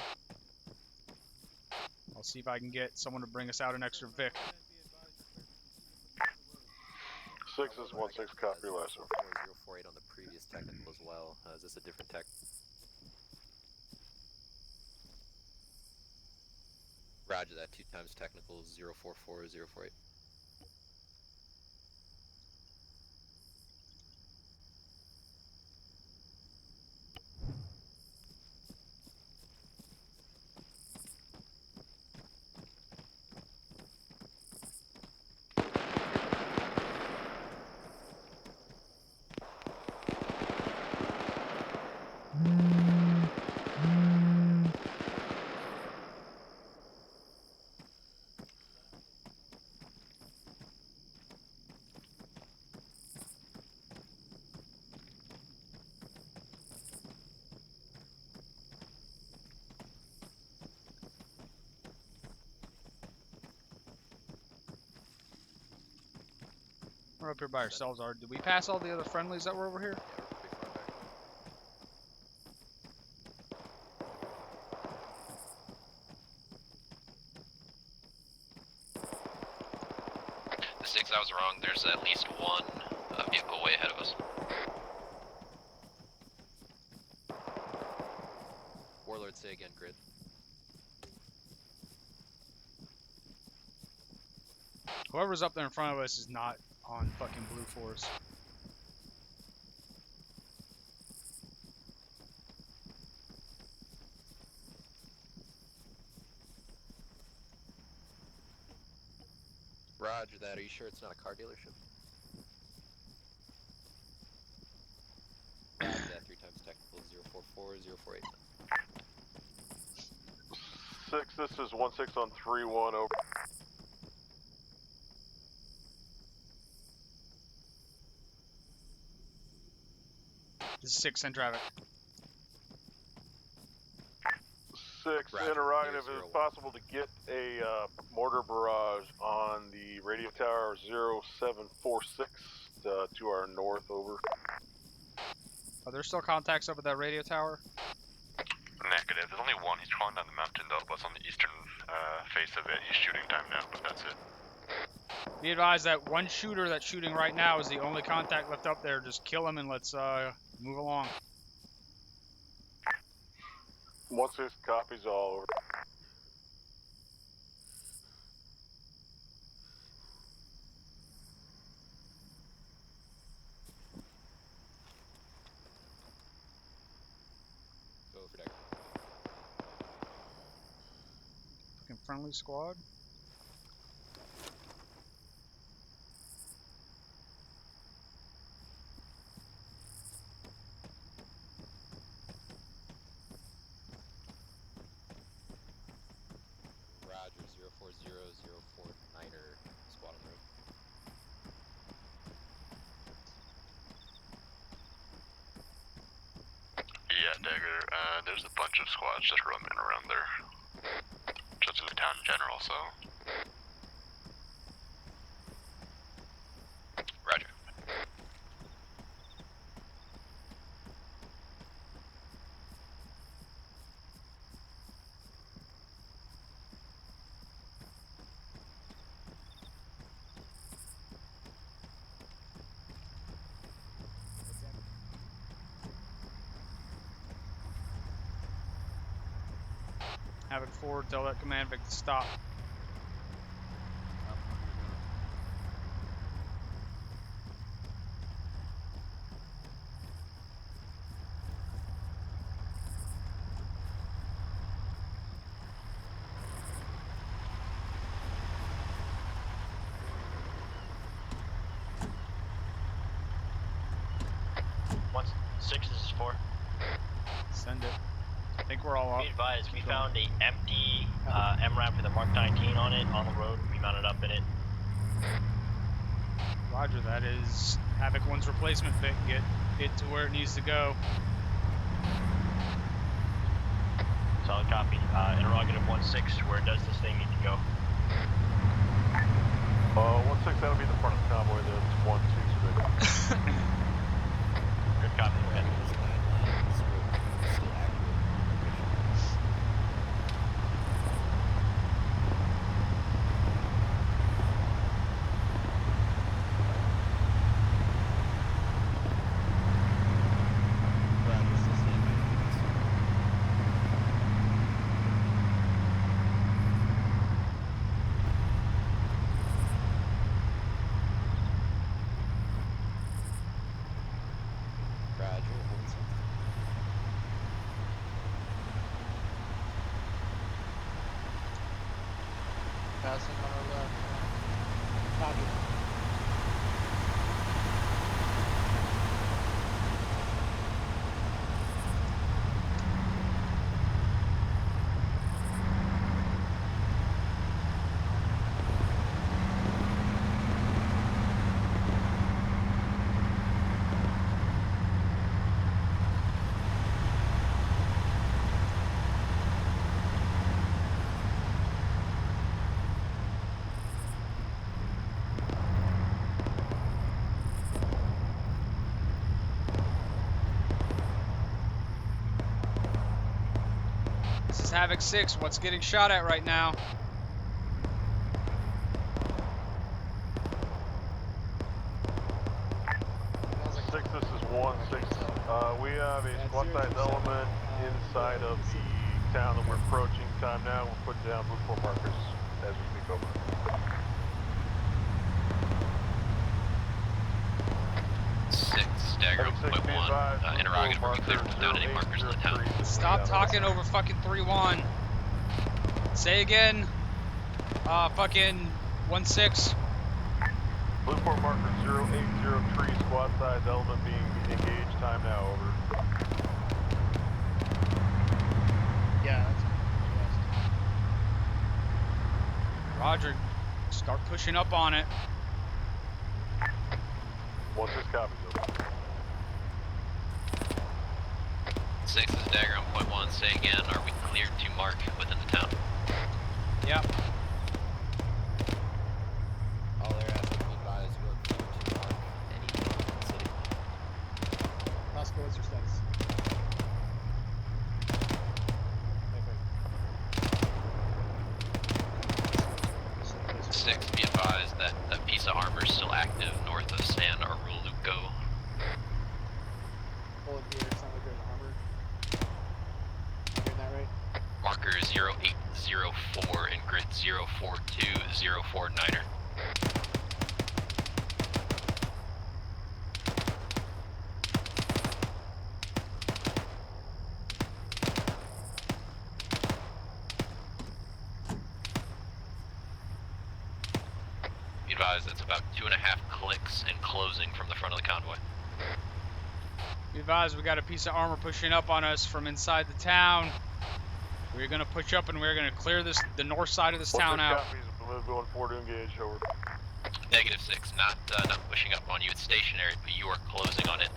I'll see if I can get someone to bring us out an extra Vic. 6 is 16 copy last one. 048 on the previous technical as well. Is this a different tech? Roger that. 2 times technical 044048. We're up here by ourselves. Did we pass all the other friendlies that were over here? The 6, I was wrong. There's at least one vehicle way ahead of us. Warlord, say again, grid. Whoever's up there in front of us is not on fucking Blue Force. Roger that. Are you sure it's not a car dealership? Roger that. 3 times technical 044048. 6, this is 16 on 31 over. This is 6 and traffic. 6, interrogative. Is it possible to get a mortar barrage on the radio tower 0746 to our north, over? Are there still contacts over that radio tower? Negative. There's only one. He's crawling down the mountain, though. What's on the eastern face of it? He's shooting time now, but that's it. Be advised that one shooter that's shooting right now is the only contact left up there. Just kill him and let's move along. 16 copies all over. Go for deck. Fucking friendly squad. Roger 040049er squad on the road. Yeah, Dagger. There's a bunch of squads just roaming around there. Just in the town in general, so. Roger. Havoc forward, tell that command Vic to stop. 6 is 4. Send it. I think we're all up. Be advised, we found a empty MRAP with a Mark 19 on it on the road. We mounted up in it. Roger, that is Havoc 1's replacement, Vic. Get it to where it needs to go. Solid copy. Interrogative 1-6, where does this thing need to go? 1-6, that'll be the front of the convoy, that's 1-2. Good copy, okay. Passing on our left. Copy. This is Havoc 6. What's getting shot at right now? This is 1-6. We have a squad size element inside of the town that we're approaching. Time now, we're putting down blue 4 markers as we speak over. Stagger 1.1, interrogative, are we clear without any markers in the town? Stop talking over fucking 3-1. Say again. Fucking 1-6. Blue 4 marker 080 tree, squad size element being engaged. Time now, over. Yeah, that's Roger, start pushing up on it. 1-6 copies, over. 6 is Dagger on .1, say again, are we cleared to mark within the town? Yep. All they're asking to advise you are cleared to mark any in the city. Roscoe, what's your status? 6, be advised that a piece of armor is still active north of San Aruluco. Hold here, it's not like there's armor. Am I hearing that right? Marker 0804 and grid 042049er. Be advised that's about 2.5 clicks and closing from the front of the convoy. Be advised, we got a piece of armor pushing up on us from inside the town. We're gonna push up and we're gonna clear the north side of this town out. Copies, going forward to engage, over. Negative 6, not pushing up on you. It's stationary, but you are closing on it.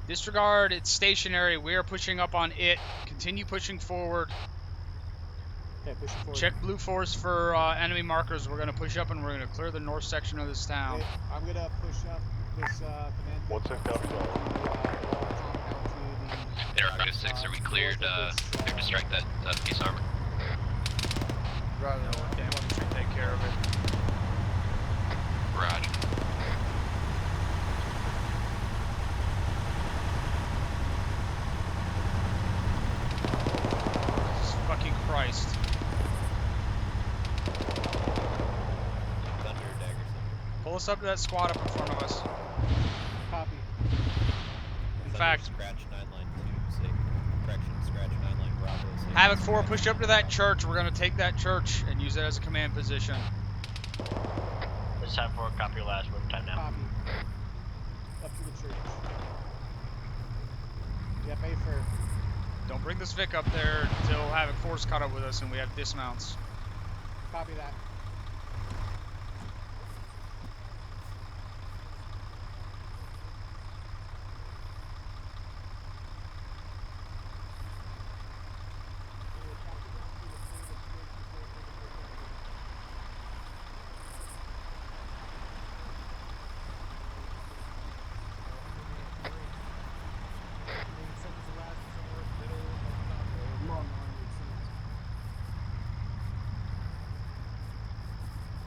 Disregard, it's stationary. We are pushing up on it. Continue pushing forward. Okay, pushing forward. Check blue force for enemy markers. We're gonna push up and we're gonna clear the north section of this town. Okay, I'm gonna push up this command. 1-6 copies, Interrogative 6, are we cleared to strike that piece of armor? Right. No, okay, we should take care of it. Roger. Jesus fucking Christ. Thunder, Dagger, Pull us up to that squad up in front of us. Copy. In fact, Scratch 992, say, correction, Scratch 99 Bravo, say. Havoc 4, push up to that church. We're gonna take that church and use it as a command position. This time 4, copy your last move time now. Copy. Up to the church. Yeah, base her. Don't bring this Vic up there until Havoc Force caught up with us and we have dismounts. Copy that.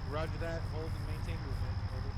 Roger that. Hold and maintain movement. Over.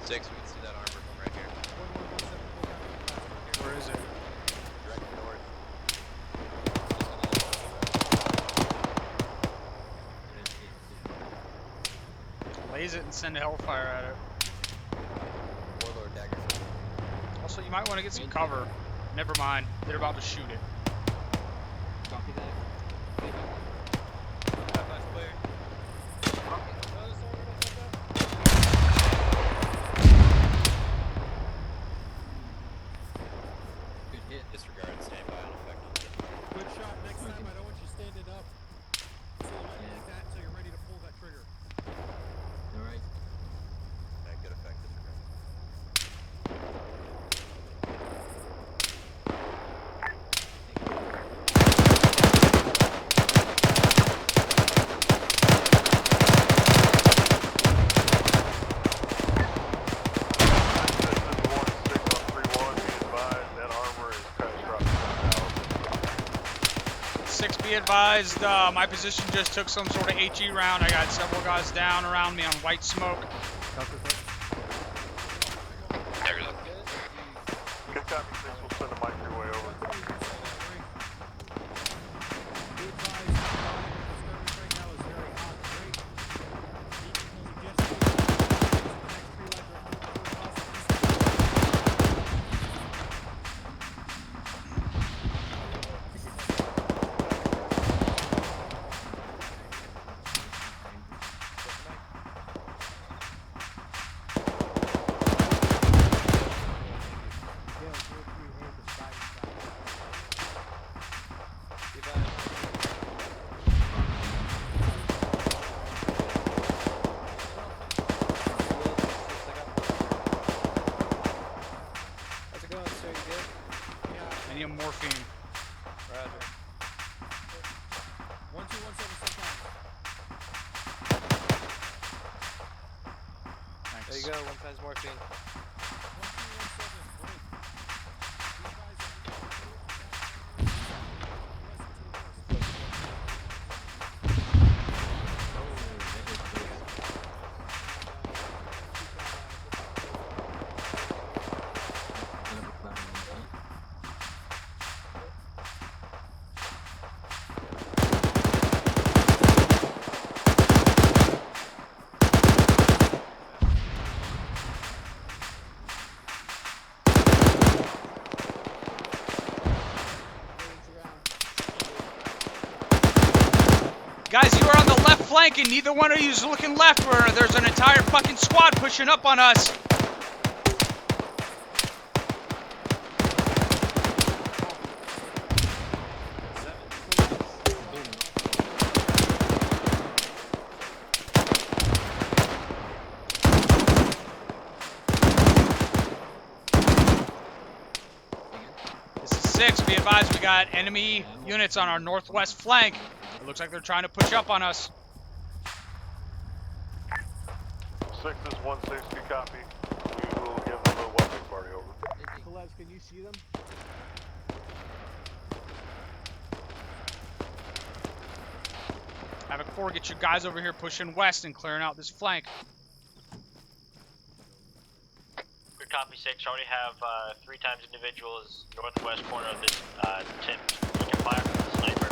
Six, we can see that armor from right here. Where is it? Direct north. Laze it and send a Hellfire at it. Warlord dagger. Also, you might want to get some cover. Never mind. They're about to shoot it. Copy that. Clear. Good hit. Disregard and stand by unaffected. Good shot. Next time, I don't want you standing up. Silhouette like that until you're ready to pull that trigger. All right. Okay, good effect. Disregard. Be advised, my position just took some sort of HE round. I got several guys down around me on white smoke. Good copy, 6. We'll send a mic your way over. I need a morphine. Roger. 1217 Thanks. There you go, 1 times morphine. Guys, you are on the left flank and neither one of you is looking left where there's an entire fucking squad pushing up on us. This is 6. Be advised, we got enemy units on our northwest flank. It looks like they're trying to push up on us. 6 is 160, copy. We will give them a weapons party over. Celeste, can you see them? 4, get your guys over here pushing west and clearing out this flank. Good copy 6. Already have 3 times individuals northwest corner of this tip. You can fire from the sniper.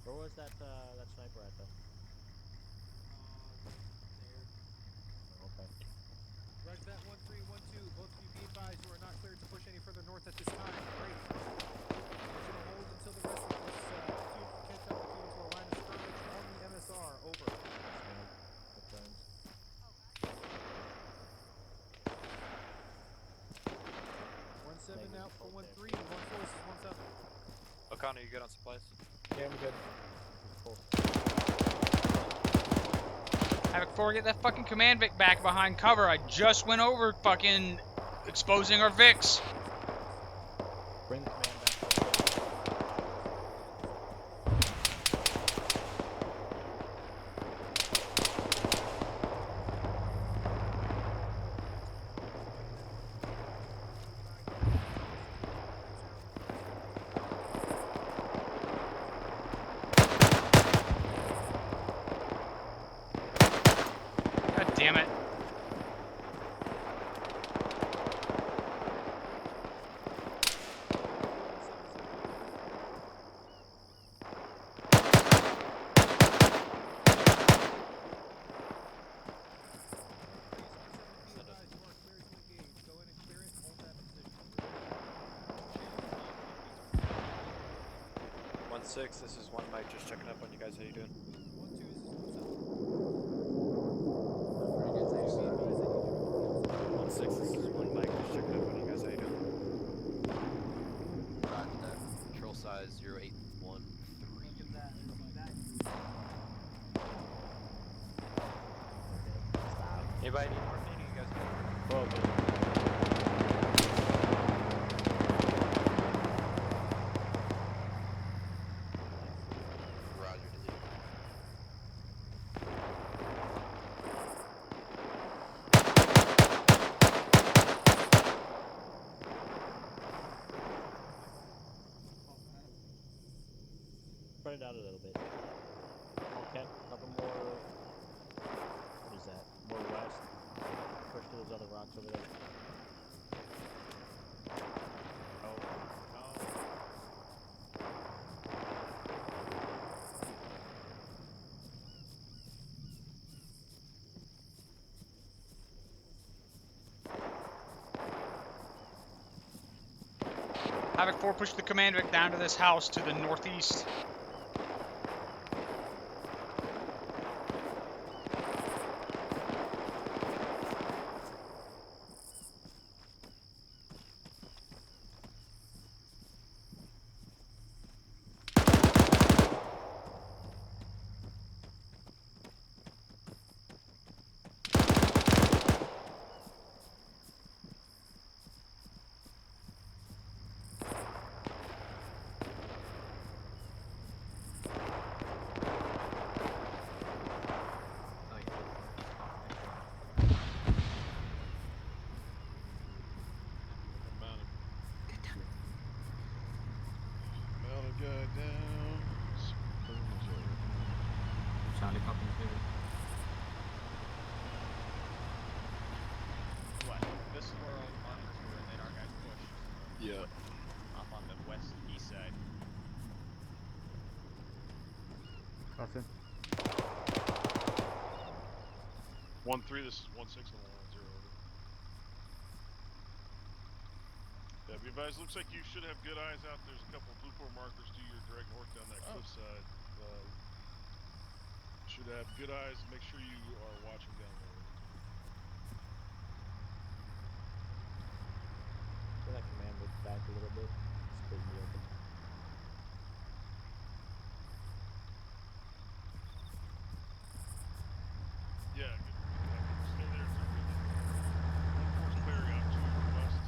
Where was that sniper at though? Oh, okay. Roger that, 1312. Both of you be advised you are not cleared to push any further north at this time. Great. We're going to hold until the rest of this platoon catch up with you into a line of skirmish on the MSR. Over. Good friends. 1-7 out for 1-3, and 1-4 is 1-7. O'Connor, you good on supplies? Yeah, I'm good. Havoc 4, get that fucking command Vic back behind cover. I just went over fucking exposing our Vics. Bring the command back. God damn it. Six, this is 1 Mike, just checking up on you guys. How you doing? 1-6, this is 1 Mike, just checking up on you guys. How you doing? Roger that. Control size 0813. Anybody need more meeting? You guys good? Whoa, good. Spread it out a little bit. Okay, couple more. What is that? More west. Push to those other rocks over there. Oh, no. Havoc 4, push the command Vic down to this house to the northeast. Charlie Poppins, baby. What? This is where all the markers were, and then our guys pushed. Yeah. Off on the west east side. Copy. 1-3, this is 1-6 on the 1-0. Yeah, be advised, looks like you should have good eyes out. There's a couple of blue 4 markers to your direct north down that cliffside. should have good eyes. Make sure you are watching down the road. So that command was back a little bit. Split me open. Yeah, stay there. It's okay. One force clearing out to your west.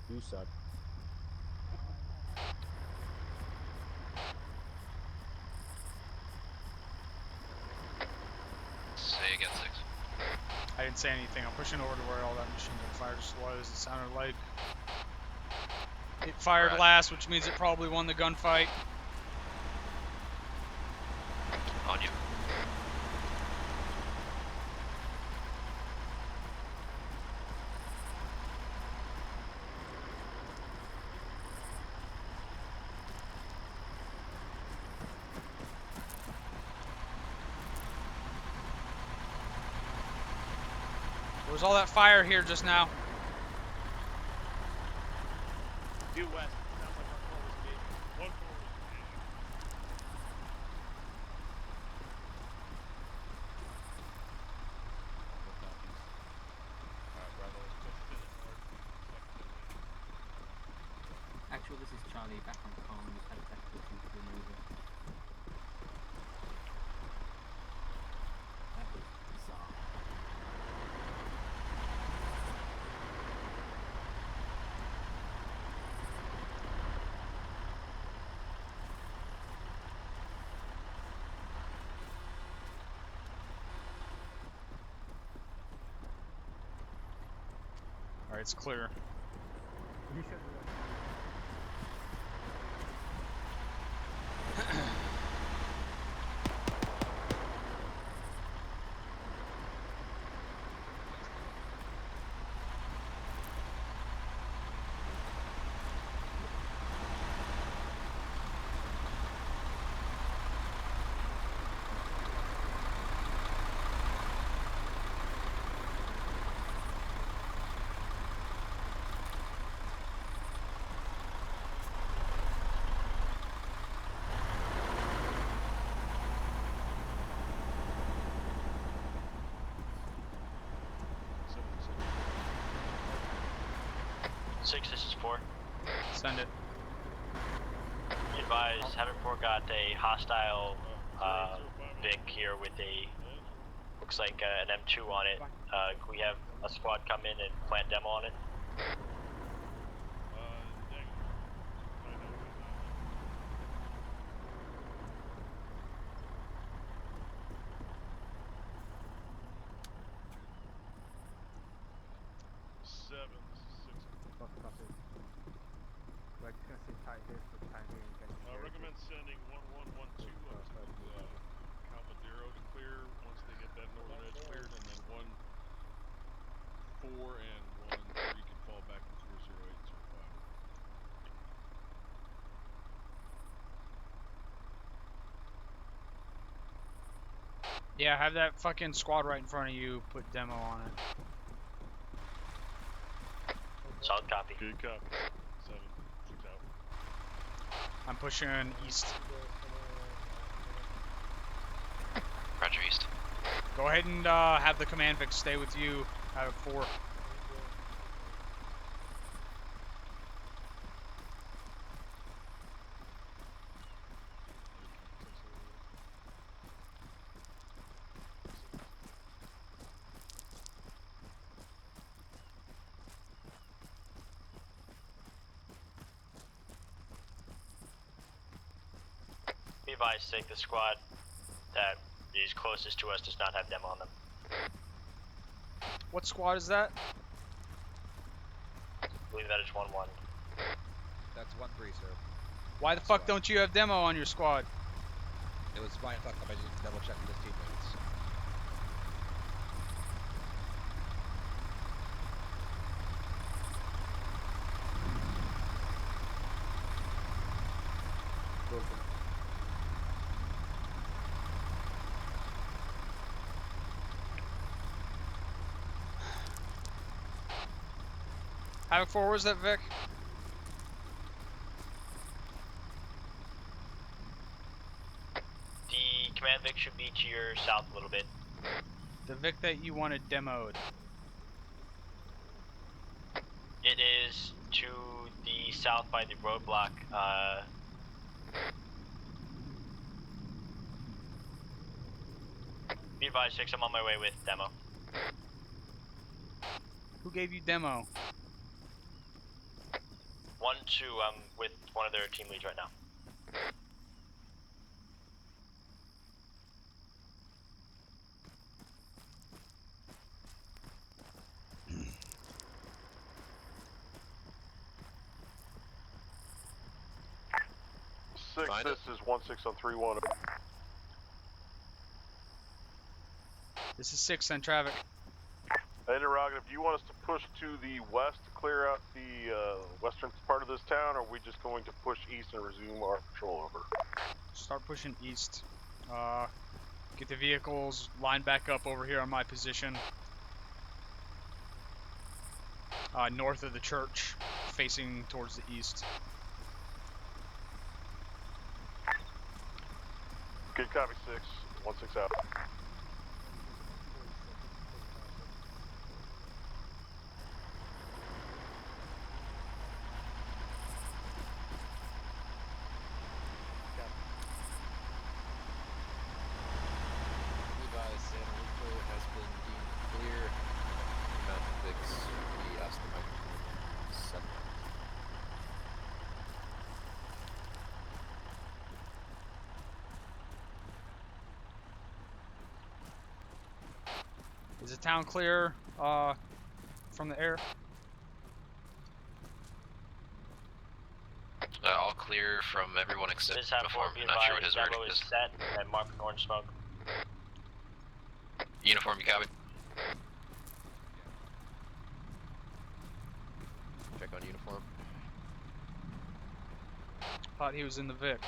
You suck. Say again, 6. I didn't say anything. I'm pushing over to where all that machine gun fire just was. It sounded like it fired Right. last, which means it probably won the gunfight. On you. There was all that fire here just now. Due west. Sounds like 1-4 was engaged. 1-4 was engaged. Alright, Bravo, let's push to the north. Actual, this is Charlie, back on comm, we've had a tactical team to maneuver. That was bizarre. Alright, it's clear. You should do that. Six, this is 4. Send it. Be advised, having got a hostile Vic here with a, looks like an M2 on it. We have a squad come in and plant demo on it. Like, just gonna sit tight here for the time being. Recommend sending 1112 up to Calvadero to clear once they get that northern edge cleared, and then 1-4 and 1-3 can fall back to 00805. Yeah, have that fucking squad right in front of you. Put demo on it. Solid copy. Good copy. 7, 6 out. I'm pushing east. Roger, east. Go ahead and have the command Vic stay with you. I have 4. Be advised, take the squad that is closest to us does not have demo on them. What squad is that? I believe that is 1-1. That's 1-3, sir. Why the fuck don't you have demo on your squad? It was fine. I just double checked with his teammates. Go for it. Havoc 4, where's that Vic? The command Vic should be to your south a little bit. The Vic that you wanted demoed. It is to the south by the roadblock. Be advised, 6, I'm on my way with demo. Who gave you demo? 1-2, I'm with one of their team leads right now. This is 1-6 on 3-1. This is 6 on traffic. Interrogative, do you want us to push to the west to clear out the western part of this town, or are we just going to push east and resume our patrol over? Start pushing east. Get the vehicles lined back up over here on my position. North of the church, facing towards the east. Good copy, 6. 1-6 out. Is the town clear from the air? All clear from everyone except This have Uniform. be I'm not sure what his advised, verdict demo is is. set and marked with orange smoke. Uniform, you copy? Check on uniform. Thought he was in the Vic.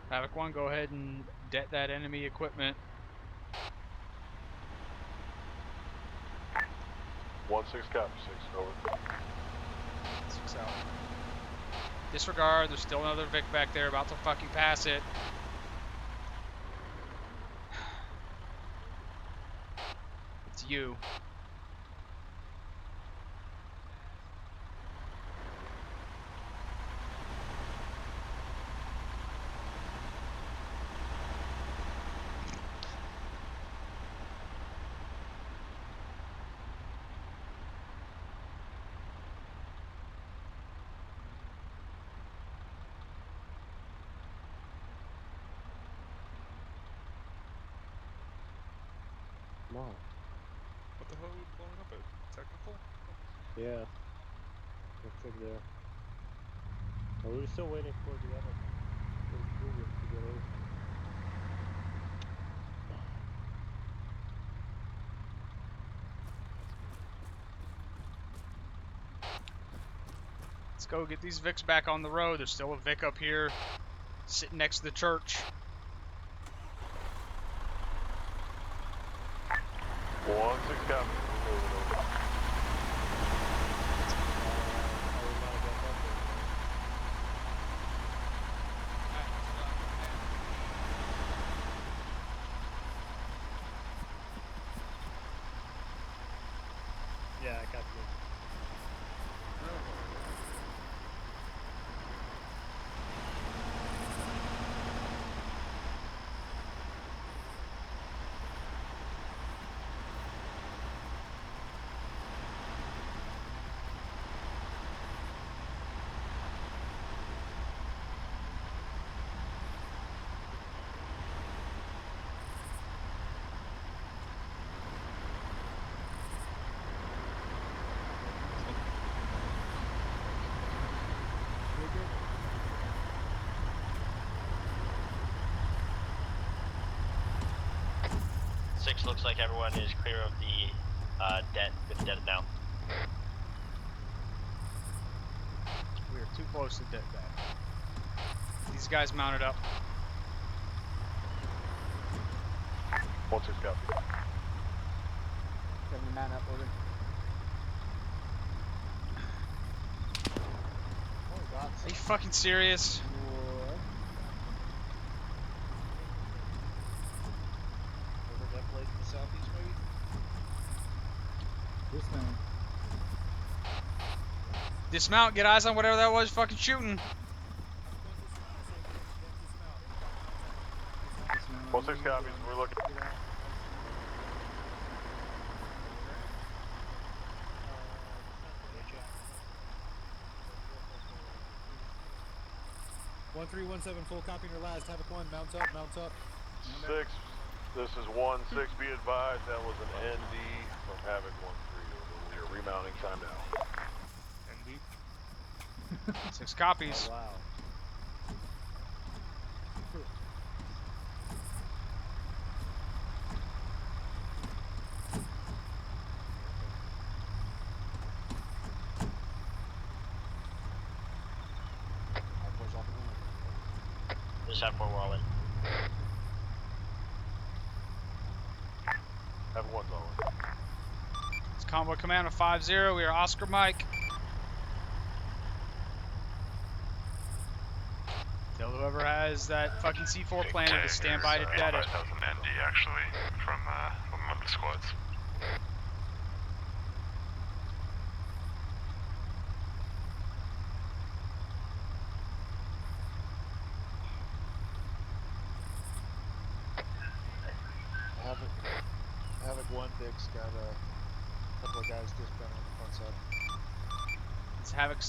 Havoc 1, go ahead and det that enemy equipment. 1-6 copy, 6 over. 6 out. Disregard, there's still another Vic back there about to fucking pass it. It's you. Come on. What the hell are we blowing up at? Technical? Yeah. Looks like there. Well, we're still waiting for the other to get over. Let's go get these Vics back on the road. There's still a Vic up here, sitting next to the church. 1-6 copy. Moving over. Yeah, I got you. 6 looks like everyone is clear of the debt with debt now. We are too close to dead bad. These guys mounted up. 1-6 copy. 70 man up, over. Oh god. Are you fucking serious? What? Over that place in the southeast, maybe? Dismount. Dismount, get eyes on whatever that was fucking shooting. 1-6 copies, we're looking. One 317 full copy your last. Havoc 1, mount up, mount up. 6, this is 1-6, be advised, that was an ND from Havoc 1-3. We are remounting time now. ND? 6 copies. Oh, wow. Just have 4 we're all in. Have 1's all in. It's Convoy Command of 5-0. We are Oscar Mike. Tell whoever has that fucking C4 planted to stand by to dead it. That was an ND actually from one of the squads. Havoc 1, Dick's got a couple of guys dismounted on the front side. It's Havoc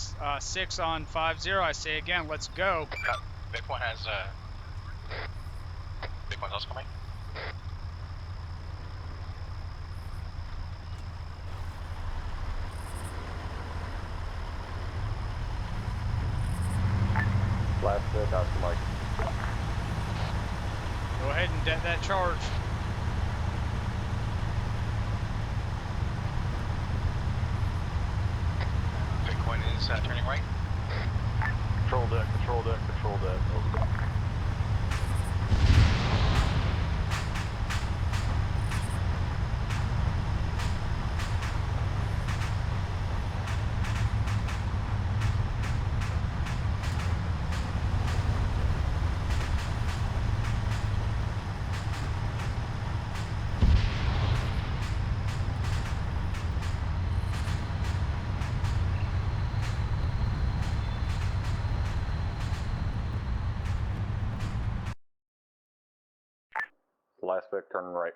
6 on 5-0. I say again, let's go. Big one has Big one's also coming. Last bit, Oscar Mike. Go ahead and debt that charge. Bitcoin is turning right. Control deck, control deck, control deck. Over. Last Vic, turn right.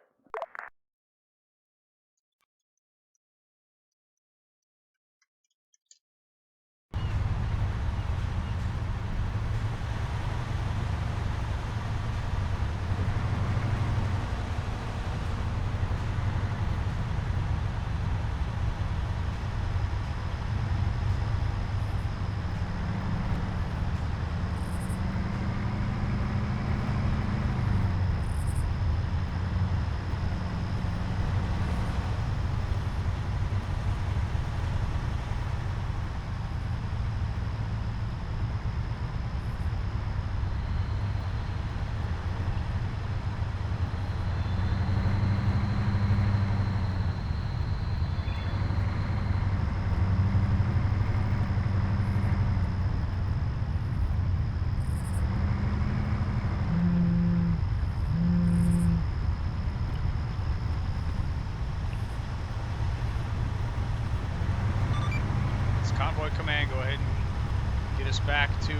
Convoy Command, go ahead and get us back to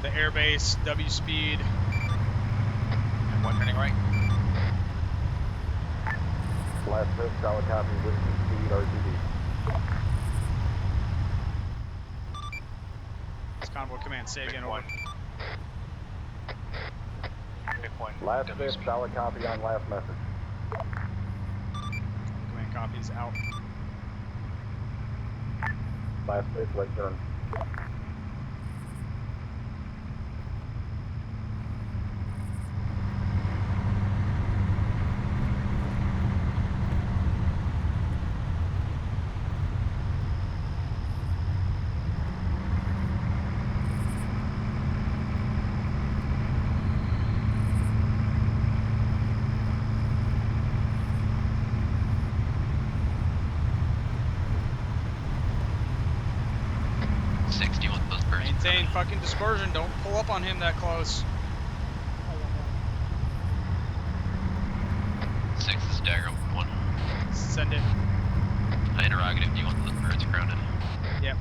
the airbase, W speed. And 1 turning right. Last Vic, solid copy, whiskey speed, RTD. It's Convoy Command, say again, over. Bitcoin. Last Vic, solid copy on last message. Command copies out. Last Vic, late turn. Maintain fucking dispersion. Don't pull up on him that close. 6 is Dagger 1. Send it. Interrogative, do you want the birds grounded? Yep.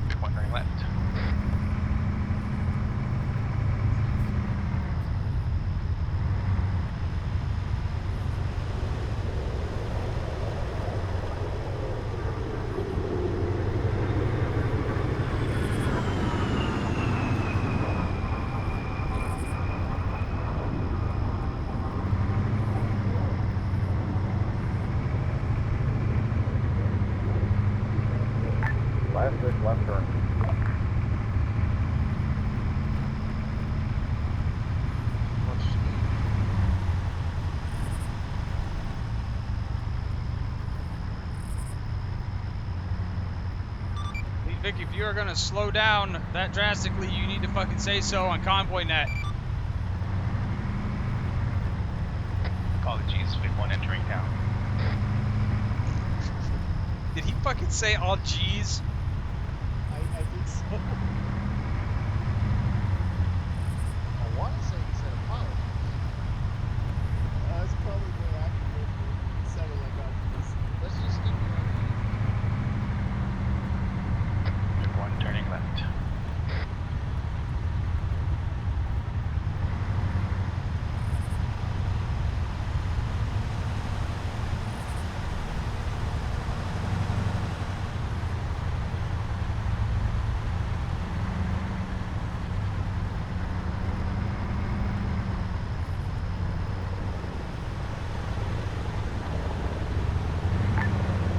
Big one turning left. Last 6, left turn. Vic, if you are gonna slow down that drastically, you need to fucking say so on Convoy Net. Apologies, Big 1 entering town. Did he fucking say all G's? I think so. I want to say he said apologies. That's probably more accurate. It sounded like obvious. Let's just stick with that. Big 1 turning left.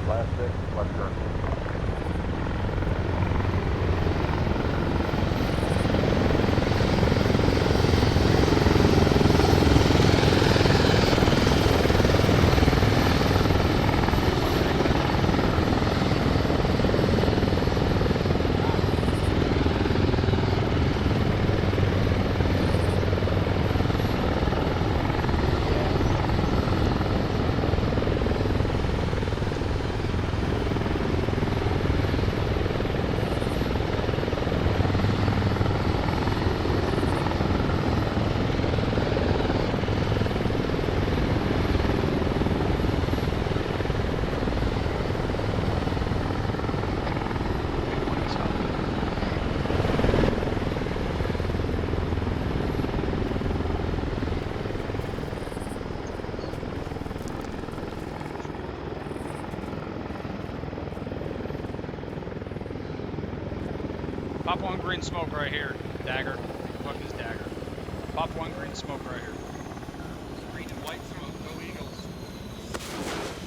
Last 6, left turn. Pop one green smoke right here, Dagger. Fuck is Dagger. Pop one green smoke right here. Green and white smoke, go Eagles.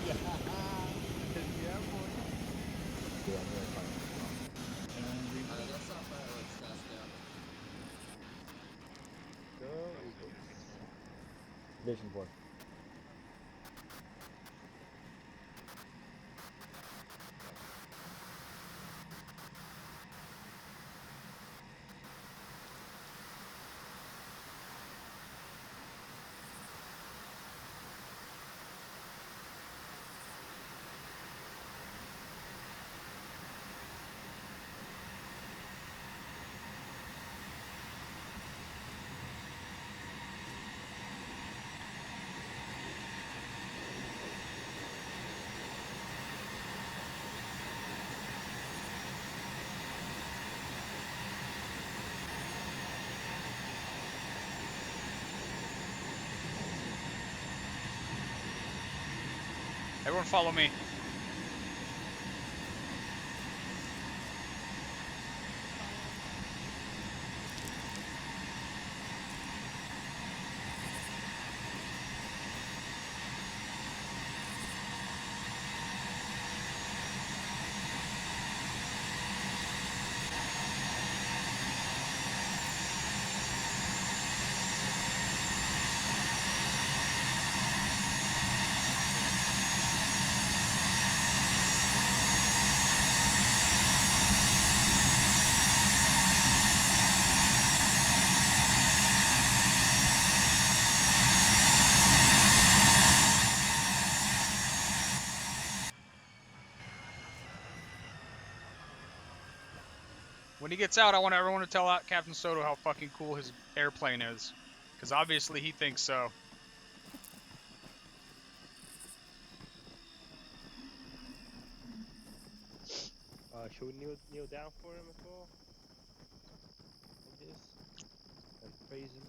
Yeah, boy. That's not fireworks, that's down. Go Eagles. Vision 4. Everyone follow me. When he gets out, I want everyone to tell out Captain Soto how fucking cool his airplane is. Because obviously he thinks so. Should we kneel down for him as well? Like this? And praise him?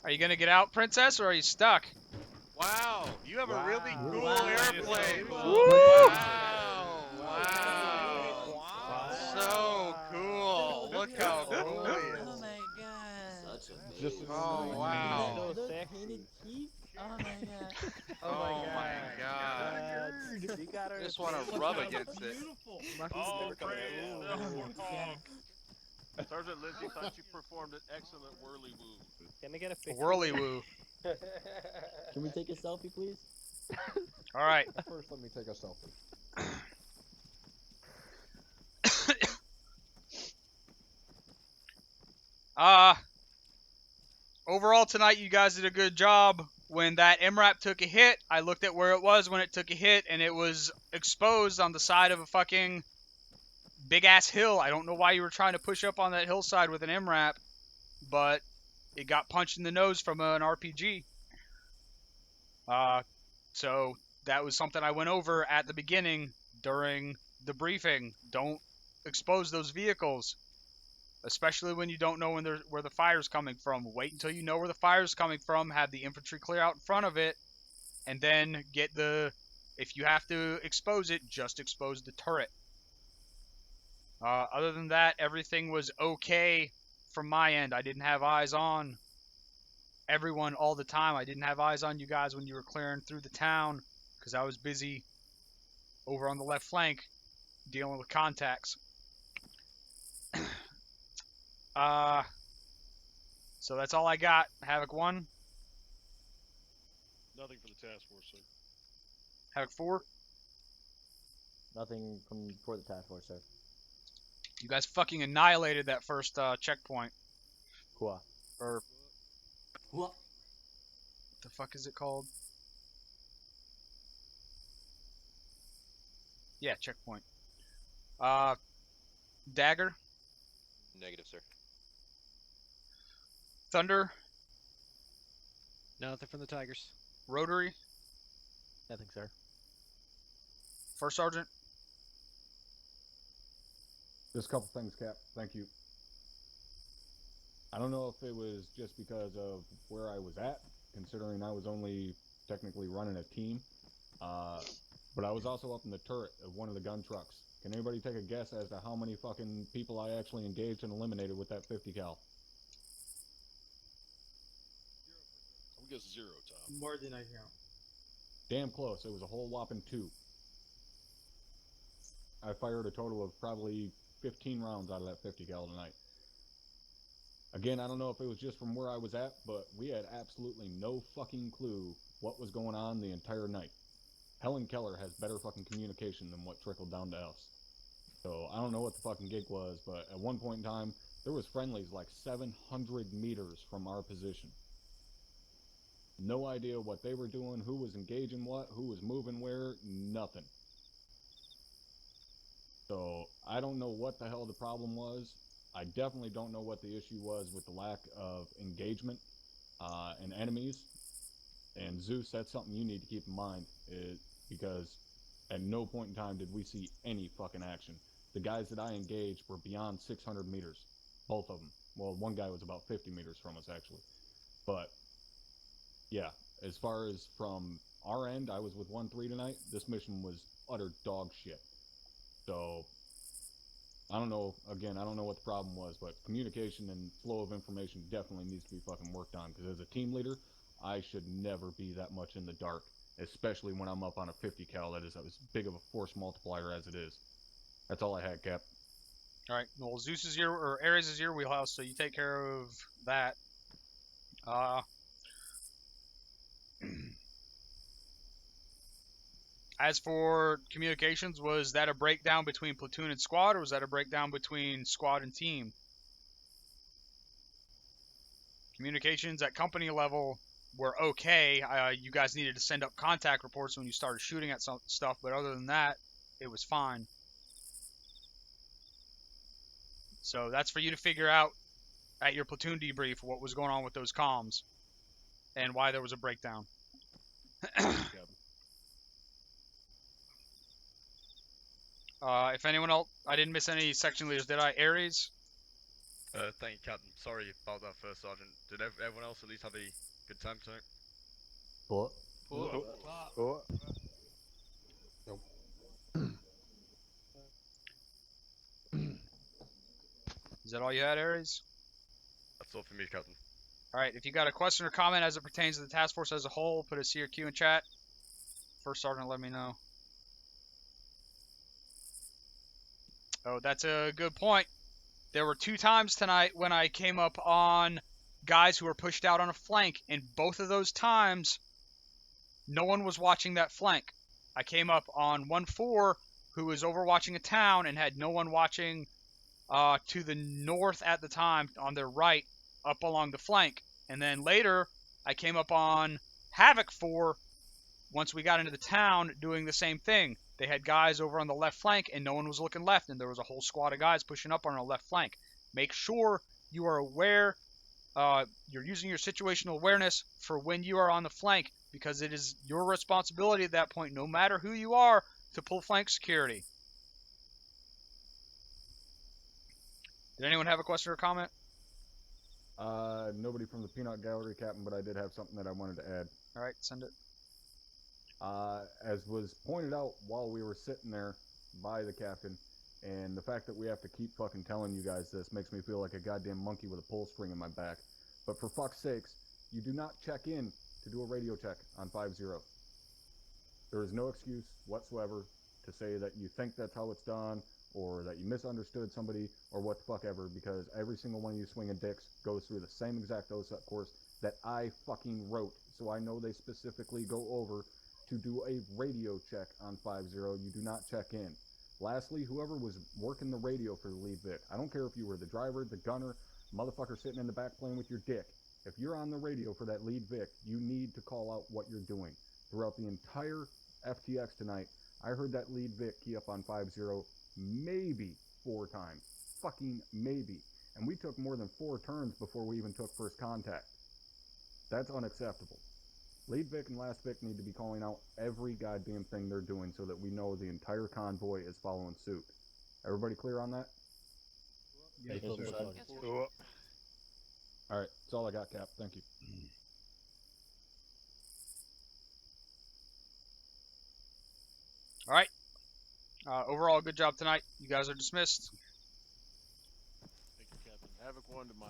Are you going to get out, Princess, or are you stuck? Wow, you have a really cool Wow. airplane. Woo! Wow, wow. So cool. Look how cool he is. Oh my god. Such a baby. Oh, wow. So sexy. Oh my god. Oh my god. You got her. Just want to rub against it. Oh, praise the Oh, warthog. Sergeant Lizzie thought you performed an excellent whirly woo. Can I get a picture? Whirly woo. Can we take a selfie, please? All right. First, let me take a selfie. Overall tonight, you guys did a good job. When that MRAP took a hit, I looked at where it was when it took a hit, and it was exposed on the side of a fucking big-ass hill. I don't know why you were trying to push up on that hillside with an MRAP, but it got punched in the nose from an RPG. So that was something I went over at the beginning during the briefing. Don't expose those vehicles, especially when you don't know where the fire's coming from. Wait until you know where the fire's coming from, have the infantry clear out in front of it, and then get if you have to expose it, just expose the turret. Other than that, everything was okay from my end. I didn't have eyes on everyone all the time. I didn't have eyes on you guys when you were clearing through the town because I was busy over on the left flank dealing with contacts. So that's all I got. Havoc 1. Nothing for the task force, sir. Havoc 4. Nothing for the task force, sir. You guys fucking annihilated that first checkpoint. Cool. Or what the fuck is it called? Yeah, checkpoint. Dagger. Negative, sir. Thunder. Nothing from the Tigers. Rotary. Nothing, sir. First Sergeant. Just a couple things, Cap. Thank you. I don't know if it was just because of where I was at, considering I was only technically running a team, but I was also up in the turret of one of the gun trucks. Can anybody take a guess as to how many fucking people I actually engaged and eliminated with that 50 cal? We guess 0, Tom. More than I count. Damn close. It was a whole whopping 2. I fired a total of probably 15 rounds out of that 50 cal tonight. Again, I don't know if it was just from where I was at, but we had absolutely no fucking clue what was going on the entire night. Helen Keller has better fucking communication than what trickled down to us. So I don't know what the fucking gig was, but at one point in time, there was friendlies like 700 meters from our position. No idea what they were doing, who was engaging what, who was moving where, nothing. So I don't know what the hell the problem was. I definitely don't know what the issue was with the lack of engagement and enemies. And Zeus, that's something you need to keep in mind, because at no point in time did we see any fucking action. The guys that I engaged were beyond 600 meters, both of them. Well, one guy was about 50 meters from us, actually. But, yeah, as far as from our end, I was with 1-3 tonight. This mission was utter dog shit. So, I don't know, again, I don't know what the problem was, but communication and flow of information definitely needs to be fucking worked on, because as a team leader, I should never be that much in the dark, especially when I'm up on a 50 cal that is as big of a force multiplier as it is. That's all I had, Cap. Alright, well, Zeus is Ares is your wheelhouse, so you take care of that. As for communications, was that a breakdown between platoon and squad, or was that a breakdown between squad and team? Communications at company level were okay. You guys needed to send up contact reports when you started shooting at some stuff, but other than that, it was fine. So that's for you to figure out at your platoon debrief what was going on with those comms and why there was a breakdown. If anyone else, I didn't miss any section leaders, did I? Aries? Thank you, Captain. Sorry about that, First Sergeant. Did everyone else at least have a good time tonight? What? Is that all you had, Aries? That's all for me, Captain. Alright, if you got a question or comment as it pertains to the task force as a whole, put a C or Q in chat. First Sergeant, let me know. Oh, that's a good point. There were 2 times tonight when I came up on guys who were pushed out on a flank, and both of those times, no one was watching that flank. I came up on 1-4, who was overwatching a town and had no one watching to the north at the time, on their right, up along the flank. And then later, I came up on Havoc 4, once we got into the town, doing the same thing. They had guys over on the left flank, and no one was looking left, and there was a whole squad of guys pushing up on our left flank. Make sure you are aware, you're using your situational awareness for when you are on the flank, because it is your responsibility at that point, no matter who you are, to pull flank security. Did anyone have a question or comment? Nobody from the Peanut Gallery, Captain, but I did have something that I wanted to add. Alright, send it. As was pointed out while we were sitting there by the captain, and the fact that we have to keep fucking telling you guys this makes me feel like a goddamn monkey with a pull string in my back. But for fuck's sakes, you do not check in to do a radio check on 5-0. There is no excuse whatsoever to say that you think that's how it's done, or that you misunderstood somebody, or what the fuck ever, because every single one of you swinging dicks goes through the same exact OSET course that I fucking wrote, so I know they specifically go over to do a radio check on 5-0. You do not check in. Lastly, whoever was working the radio for the lead Vic, I don't care if you were the driver, the gunner, motherfucker sitting in the back playing with your dick. If you're on the radio for that lead Vic, you need to call out what you're doing. Throughout the entire FTX tonight, I heard that lead Vic key up on 5-0 maybe 4 times. Fucking maybe. And we took more than 4 turns before we even took first contact. That's unacceptable. Lead Vic and last Vic need to be calling out every goddamn thing they're doing so that we know the entire convoy is following suit. Everybody clear on that? Yes, sir. Alright, that's all I got, Cap. Thank you. Alright. Overall, good job tonight. You guys are dismissed. Thank you, Captain. Havoc 1 to my